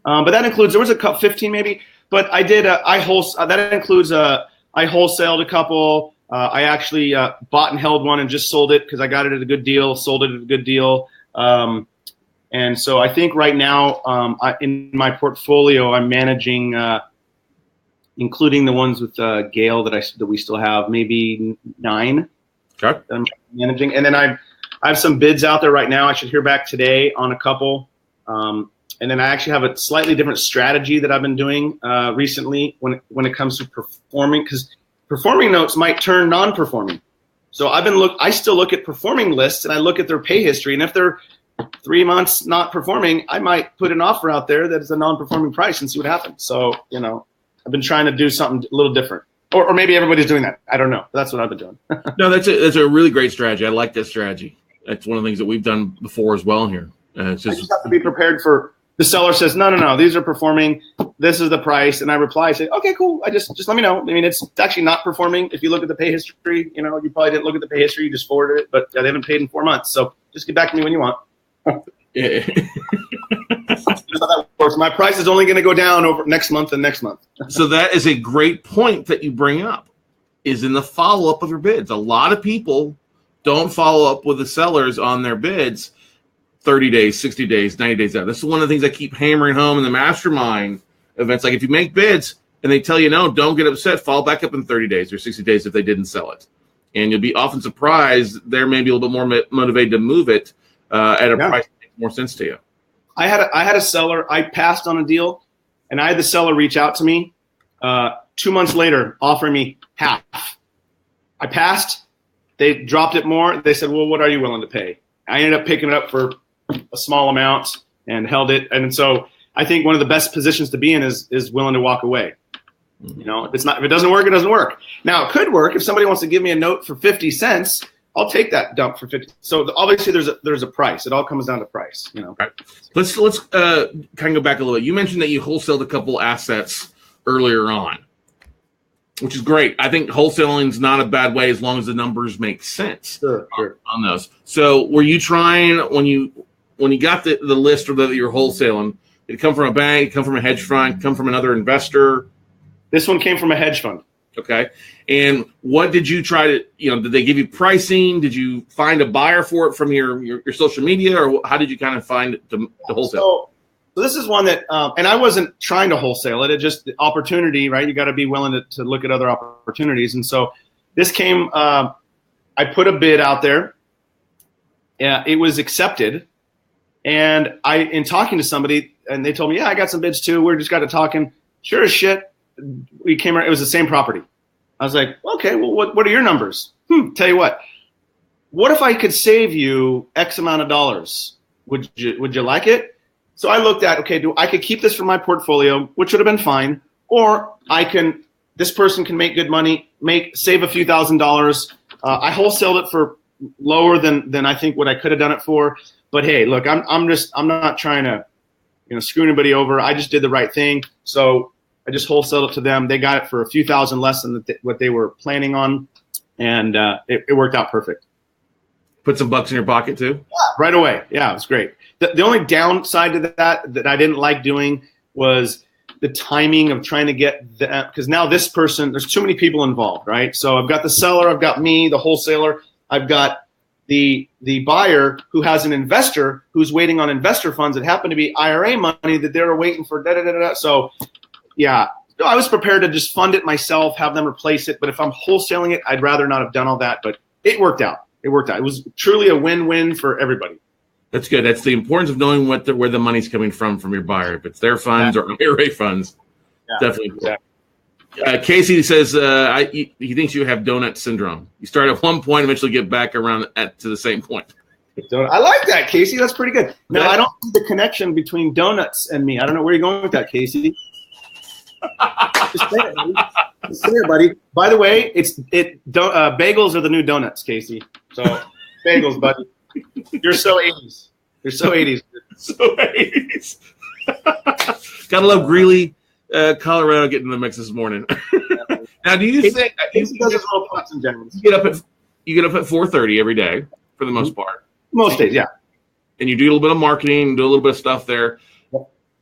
but that includes, there was a 15 maybe. But I did that includes I wholesaled a couple. I actually bought and held one and just sold it because I got it at a good deal. Sold it at a good deal. And so I think right now in my portfolio, I'm managing, including the ones with Gale that we still have, maybe 9. Okay. That I'm managing, and then I have some bids out there right now. I should hear back today on a couple, and then I actually have a slightly different strategy that I've been doing recently when it comes to performing, because performing notes might turn non-performing. So I still look at performing lists and I look at their pay history, and if they're 3 months not performing, I might put an offer out there that is a non-performing price and see what happens. So, I've been trying to do something a little different. Or maybe everybody's doing that. I don't know. That's what I've been doing. No, that's a really great strategy. I like that strategy. That's one of the things that we've done before as well here. I just have to be prepared for the seller says, no, these are performing. This is the price. And I reply, I say, okay, cool. Just let me know. I mean, it's actually not performing. If you look at the pay history, you probably didn't look at the pay history. You just forwarded it, but they haven't paid in 4 months. So just get back to me when you want. Yeah. That's how that works. My price is only going to go down over next month and next month. So that is a great point that you bring up, is in the follow-up of your bids. A lot of people don't follow up with the sellers on their bids 30 days, 60 days, 90 days out. This is one of the things I keep hammering home in the mastermind events. Like if you make bids and they tell you no, don't get upset, follow back up in 30 days or 60 days if they didn't sell it. And you'll be often surprised they're maybe a little bit more motivated to move it at a price that makes more sense to you. I had a seller, I passed on a deal, and I had the seller reach out to me 2 months later, offering me half. I passed. They dropped it more. They said, well, what are you willing to pay? I ended up picking it up for a small amount and held it. And so I think one of the best positions to be in is willing to walk away. If it doesn't work, it doesn't work. Now it could work. If somebody wants to give me a note for 50 cents, I'll take that dump for 50. So obviously there's a price. It all comes down to price, Right. Let's kind of go back a little bit. You mentioned that you wholesaled a couple assets earlier on, which is great. I think wholesaling is not a bad way as long as the numbers make sense on those. So were you trying when you got the list or that you were wholesaling, did it come from a bank, come from a hedge fund, come from another investor? This one came from a hedge fund. Okay. And what did you try to, did they give you pricing? Did you find a buyer for it from your social media, or how did you kind of find it to wholesale? So this is one that, and I wasn't trying to wholesale it. It just the opportunity, right? You got to be willing to look at other opportunities. And so this came, I put a bid out there. It was accepted. And in talking to somebody, and they told me, yeah, I got some bids too. We just got to talking. Sure as shit. We came around, it was the same property. I was like, okay, well, what are your numbers? Tell you what if I could save you X amount of dollars? Would you like it? So I looked at, okay, I could keep this for my portfolio, which would have been fine, or this person can make good money, save a few $1,000s. I wholesaled it for lower than I think what I could have done it for. But hey, look, I'm not trying to, screw anybody over. I just did the right thing. So I just wholesaled it to them. They got it for a few thousand less than what they were planning on, and it worked out perfect. Put some bucks in your pocket too? Yeah, right away. Yeah, it was great. The only downside to that I didn't like doing was the timing of trying to get because now this person, there's too many people involved, right? So I've got the seller, I've got me, the wholesaler, I've got the buyer who has an investor who's waiting on investor funds that happen to be IRA money that they're waiting for. So yeah, I was prepared to just fund it myself, have them replace it. But if I'm wholesaling it, I'd rather not have done all that. But it worked out. It was truly a win-win for everybody. That's good. That's the importance of knowing where the money's coming from your buyer. If it's their funds or IRA funds, definitely. Yeah. Casey says he thinks you have donut syndrome. You start at one point, eventually get back around to the same point. I like that, Casey. That's pretty good. No, I don't see the connection between donuts and me. I don't know where you're going with that, Casey. Just say it, buddy. By the way, bagels are the new donuts, Casey. So bagels, buddy. You're so 80s. You're so 80s. So 80s. Gotta love Greeley, Colorado getting in the mix this morning. Now, do you think Casey does his little pots and generals? You get up at 4:30 every day for the most part? Most days, yeah. And you do a little bit of marketing, do a little bit of stuff there.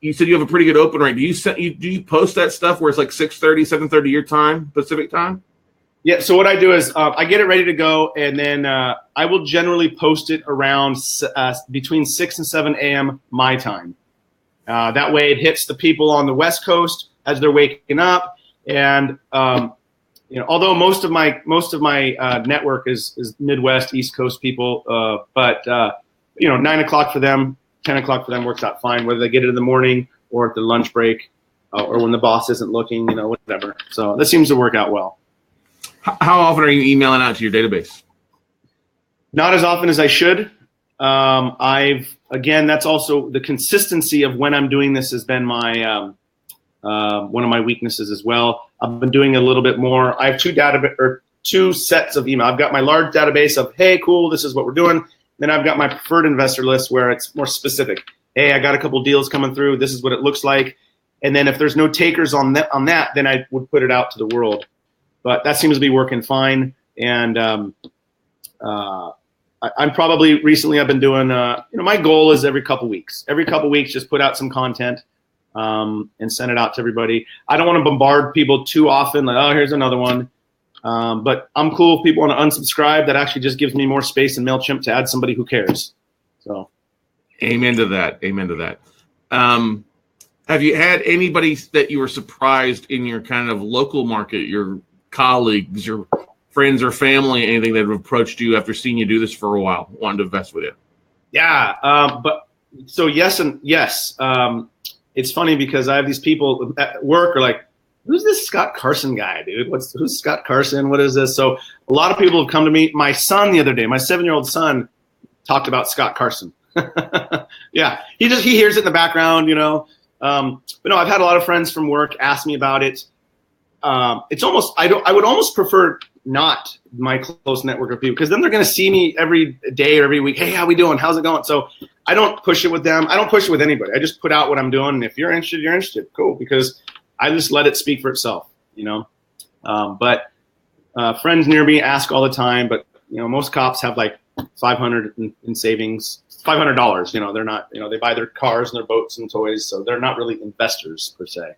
You said you have a pretty good open rate. Do you post that stuff where it's like 6:30, 7:30 your time, Pacific time? Yeah. So what I do is I get it ready to go, and then I will generally post it around between 6 and 7 a.m. my time. That way, it hits the people on the West Coast as they're waking up, and although most of my network is Midwest, East Coast people, but 9 o'clock for them. 10 o'clock for them works out fine, whether they get it in the morning or at the lunch break or when the boss isn't looking, whatever. So that seems to work out well. How often are you emailing out to your database? Not as often as I should. That's also the consistency of when I'm doing this has been my one of my weaknesses as well. I've been doing a little bit more. I have two sets of email. I've got my large database of, hey, cool, this is what we're doing. Then I've got my preferred investor list where it's more specific. hey, I got a couple deals coming through. This is what it looks like. And then if there's no takers on that, then I would put it out to the world. But that seems to be working fine. And I'm probably recently I've been doing, my goal is every couple weeks, just put out some content and send it out to everybody. I don't want to bombard people too often. Like, oh, here's another one. But I'm cool if people want to unsubscribe. That actually just gives me more space in MailChimp to add somebody who cares. So. Amen to that. Have you had anybody that you were surprised in your kind of local market, your colleagues, your friends or family, anything that have approached you after seeing you do this for a while, wanting to invest with you? Yeah. But so yes and yes. It's funny because I have these people at work are like, who's this Scott Carson guy, dude? Who's Scott Carson? What is this? So a lot of people have come to me. My son the other day, my 7-year-old son talked about Scott Carson. Yeah. He hears it in the background, but no, I've had a lot of friends from work ask me about it. It's almost, I would almost prefer not my close network of people, because then they're going to see me every day or every week. Hey, how we doing? How's it going? So I don't push it with them. I don't push it with anybody. I just put out what I'm doing. And if you're interested, you're interested. Cool. Because I just let it speak for itself, but friends near me ask all the time, but most cops have like 500 in savings, $500, they're not, they buy their cars and their boats and toys. So they're not really investors per se.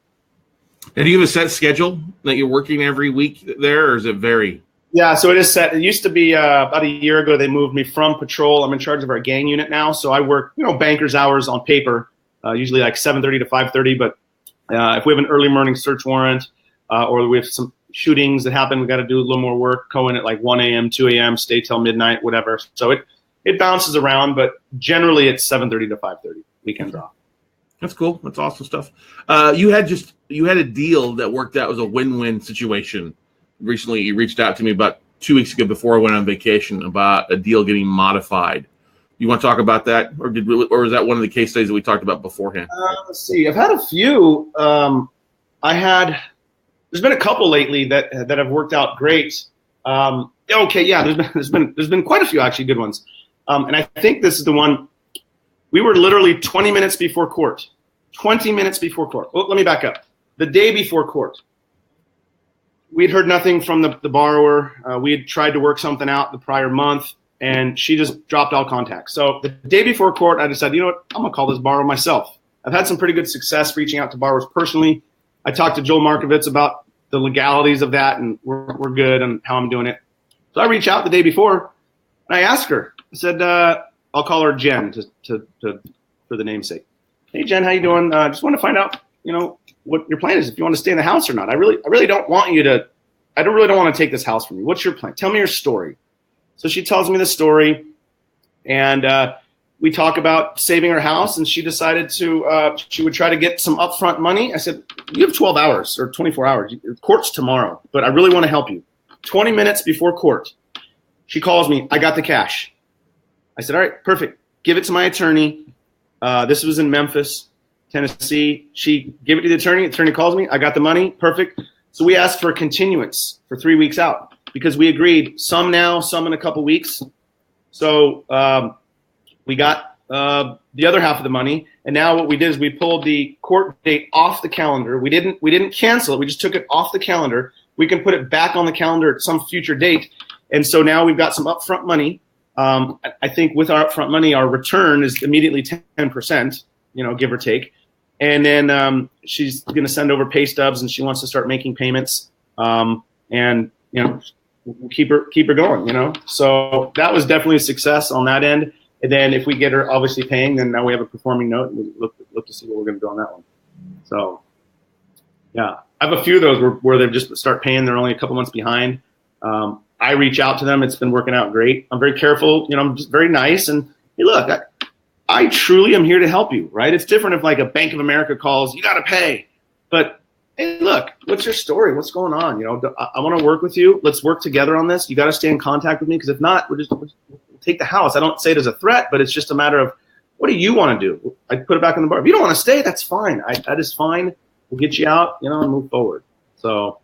And do you have a set schedule that you're working every week there, or does it vary? Yeah, so it is set. It used to be about a year ago, they moved me from patrol. I'm in charge of our gang unit now. So I work, banker's hours on paper, usually like 7:30 to 5:30. But if we have an early morning search warrant or we have some shootings that happen, we got to do a little more work, go in at like 1 a.m., 2 a.m., stay till midnight, whatever. So it bounces around, but generally it's 7:30 to 5:30, weekends off. That's cool. That's awesome stuff. You had a deal that worked out as a win-win situation. Recently, you reached out to me about 2 weeks ago before I went on vacation about a deal getting modified. You want to talk about that, or was that one of the case studies that we talked about beforehand? Let's see. I've had a few. There's been a couple lately that have worked out great. Okay, yeah. There's been quite a few actually good ones, and I think this is the one. We were literally 20 minutes before court. 20 minutes before court. Well, let me back up. The day before court, we'd heard nothing from the borrower. We had tried to work something out the prior month, and she just dropped all contact. So the day before court, I decided, you know what, I'm going to call this borrower myself. I've had some pretty good success reaching out to borrowers personally. I talked to Joel Markovitz about the legalities of that, and we're good on how I'm doing it. So I reached out the day before, and I asked her. I said, I'll call her Jen for the namesake. Hey, Jen, how you doing? Just want to find out, what your plan is, if you want to stay in the house or not. I really don't want you to. I really don't want to take this house from you. What's your plan? Tell me your story. So she tells me the story, and we talk about saving her house. And she decided she would try to get some upfront money. I said, you have 12 hours or 24 hours. Court's tomorrow, but I really want to help you. 20 minutes before court, she calls me. I got the cash. I said, all right, perfect. Give it to my attorney. This was in Memphis, Tennessee. She gave it to the attorney. The attorney calls me. I got the money. Perfect. So we asked for a continuance for 3 weeks out because we agreed some now, some in a couple weeks. So we got the other half of the money. And now what we did is we pulled the court date off the calendar. We didn't cancel it. We just took it off the calendar. We can put it back on the calendar at some future date. And so now we've got some upfront money. I think with our upfront money, our return is immediately 10%, give or take. And then she's going to send over pay stubs, and she wants to start making payments. And we'll keep her going. So that was definitely a success on that end. And then if we get her obviously paying, then now we have a performing note, and we look to see what we're going to do on that one. So yeah, I have a few of those where they just start paying. They're only a couple months behind. I reach out to them. It's been working out great. I'm very careful. I'm just very nice. And hey, look, I truly am here to help you, right? It's different if like a Bank of America calls, you got to pay. But hey, look, what's your story? What's going on? I want to work with you. Let's work together on this. You got to stay in contact with me, because if not, we'll take the house. I don't say it as a threat, but it's just a matter of, what do you want to do? I put it back in the bar. If you don't want to stay, that's fine. That is fine. We'll get you out, and move forward. So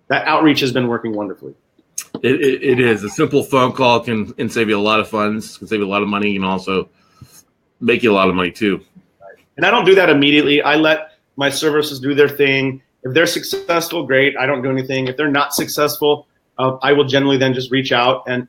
that outreach has been working wonderfully. It is. A simple phone call can save you a lot of funds, can save you a lot of money, and also make you a lot of money too. And I don't do that immediately. I let my services do their thing. If they're successful, great. I don't do anything. If they're not successful, I will generally then just reach out and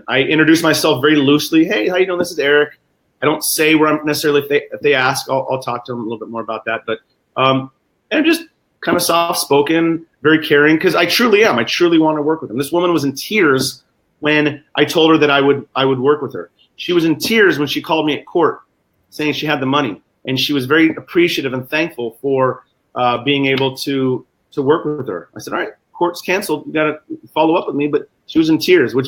I introduce myself very loosely. Hey, how you doing? This is Eric. I don't say where I'm necessarily. If they ask, I'll talk to them a little bit more about that. But and I'm just kind of soft spoken, very caring, because I truly am. I truly want to work with them. This woman was in tears when I told her that I would work with her. She was in tears when she called me at court, saying she had the money, and she was very appreciative and thankful for being able to work with her. I said, all right, court's canceled. You got to follow up with me. But she was in tears, which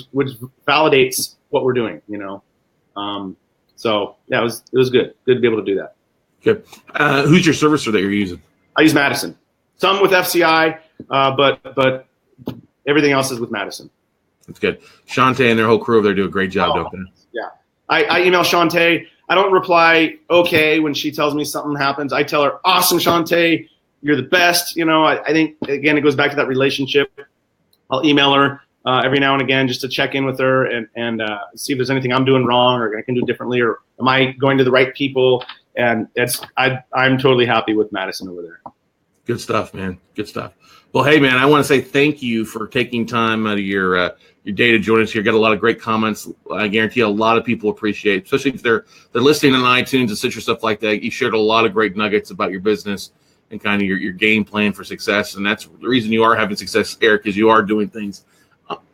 validates what we're doing, you know. So yeah, it was good. Good to be able to do that. Good. Who's your servicer that you're using? I use Madison. Some with FCI, but everything else is with Madison. That's good. Shantae and their whole crew over there do a great job, don't they? Yeah. I email Shantae. I don't reply okay when she tells me something happens. I tell her, awesome, Shantae, you're the best. You know, I think, again, it goes back to that relationship. I'll email her every now and again just to check in with her and see if there's anything I'm doing wrong or I can do differently, or am I going to the right people? And I'm totally happy with Madison over there. Good stuff, man. Good stuff. Well, hey, man, I want to say thank you for taking time out of your day to join us here. Got a lot of great comments. I guarantee a lot of people appreciate, especially if they're listening on iTunes and Stitcher, stuff like that. You shared a lot of great nuggets about your business and kind of your game plan for success. And that's the reason you are having success, Eric, is you are doing things.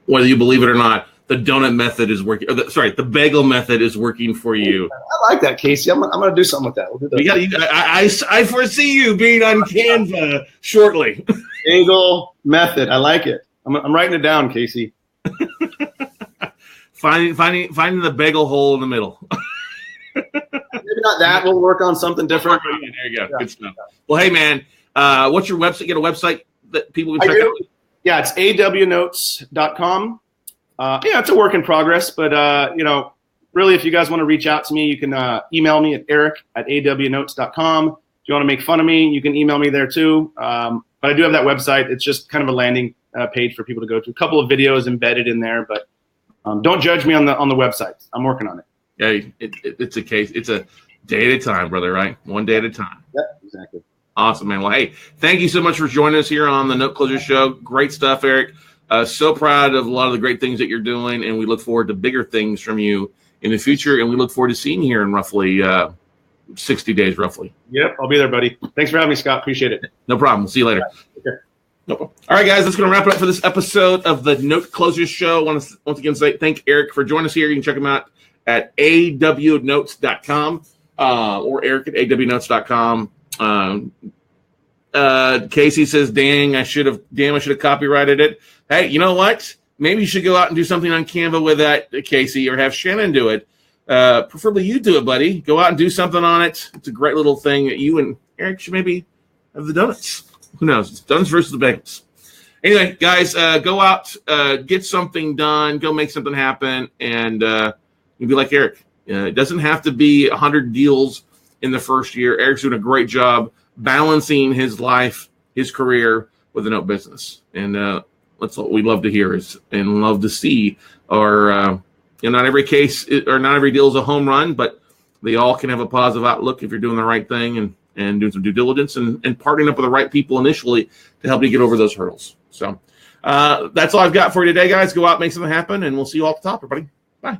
Whether you believe it or not, the donut method is working. The bagel method is working for you. I like that, Casey. I'm going to do something with that. We'll do that. I foresee you being on Canva shortly. Bagel method. I like it. I'm writing it down, Casey. finding the bagel hole in the middle. Maybe not that. We'll work on something different. There you go. Yeah. Good stuff. Well, hey, man, what's your website? Get a website that people can check out? Yeah, it's awnotes.com. Yeah, it's a work in progress, but really, if you guys want to reach out to me, you can email me at eric@awnotes.com. If you want to make fun of me, you can email me there too. But I do have that website. It's just kind of a landing page for people to go to. A couple of videos embedded in there, but don't judge me on the website. I'm working on it. Yeah, it's a case. It's a day at a time, brother. Right, one day at a time. Yep, exactly. Awesome, man. Well, hey, thank you so much for joining us here on the Note Closer Show. Great stuff, Eric. So proud of a lot of the great things that you're doing, and we look forward to bigger things from you in the future, and we look forward to seeing you here in roughly 60 days, roughly. Yep, I'll be there, buddy. Thanks for having me, Scott. Appreciate it. No problem. We'll see you later. Okay. No problem. All right, guys, that's going to wrap it up for this episode of the Note Closers Show. I want to once again say thank Eric for joining us here. You can check him out at awnotes.com or Eric at awnotes.com. Casey says, "Damn, I should have copyrighted it." Hey, you know what? Maybe you should go out and do something on Canva with that, Casey, or have Shannon do it. Preferably you do it, buddy. Go out and do something on it. It's a great little thing that you and Eric should maybe have the donuts. Who knows? It's donuts versus the bagels. Anyway, guys, go out, get something done, go make something happen, and you'll be like Eric. It doesn't have to be 100 deals in the first year. Eric's doing a great job balancing his life, his career with a note business. And that's what we love to hear and love to see. Or not every case or not every deal is a home run, but they all can have a positive outlook if you're doing the right thing and doing some due diligence and partnering up with the right people initially to help you get over those hurdles. So that's all I've got for you today, guys. Go out, make something happen, and we'll see you all at the top, everybody. Bye.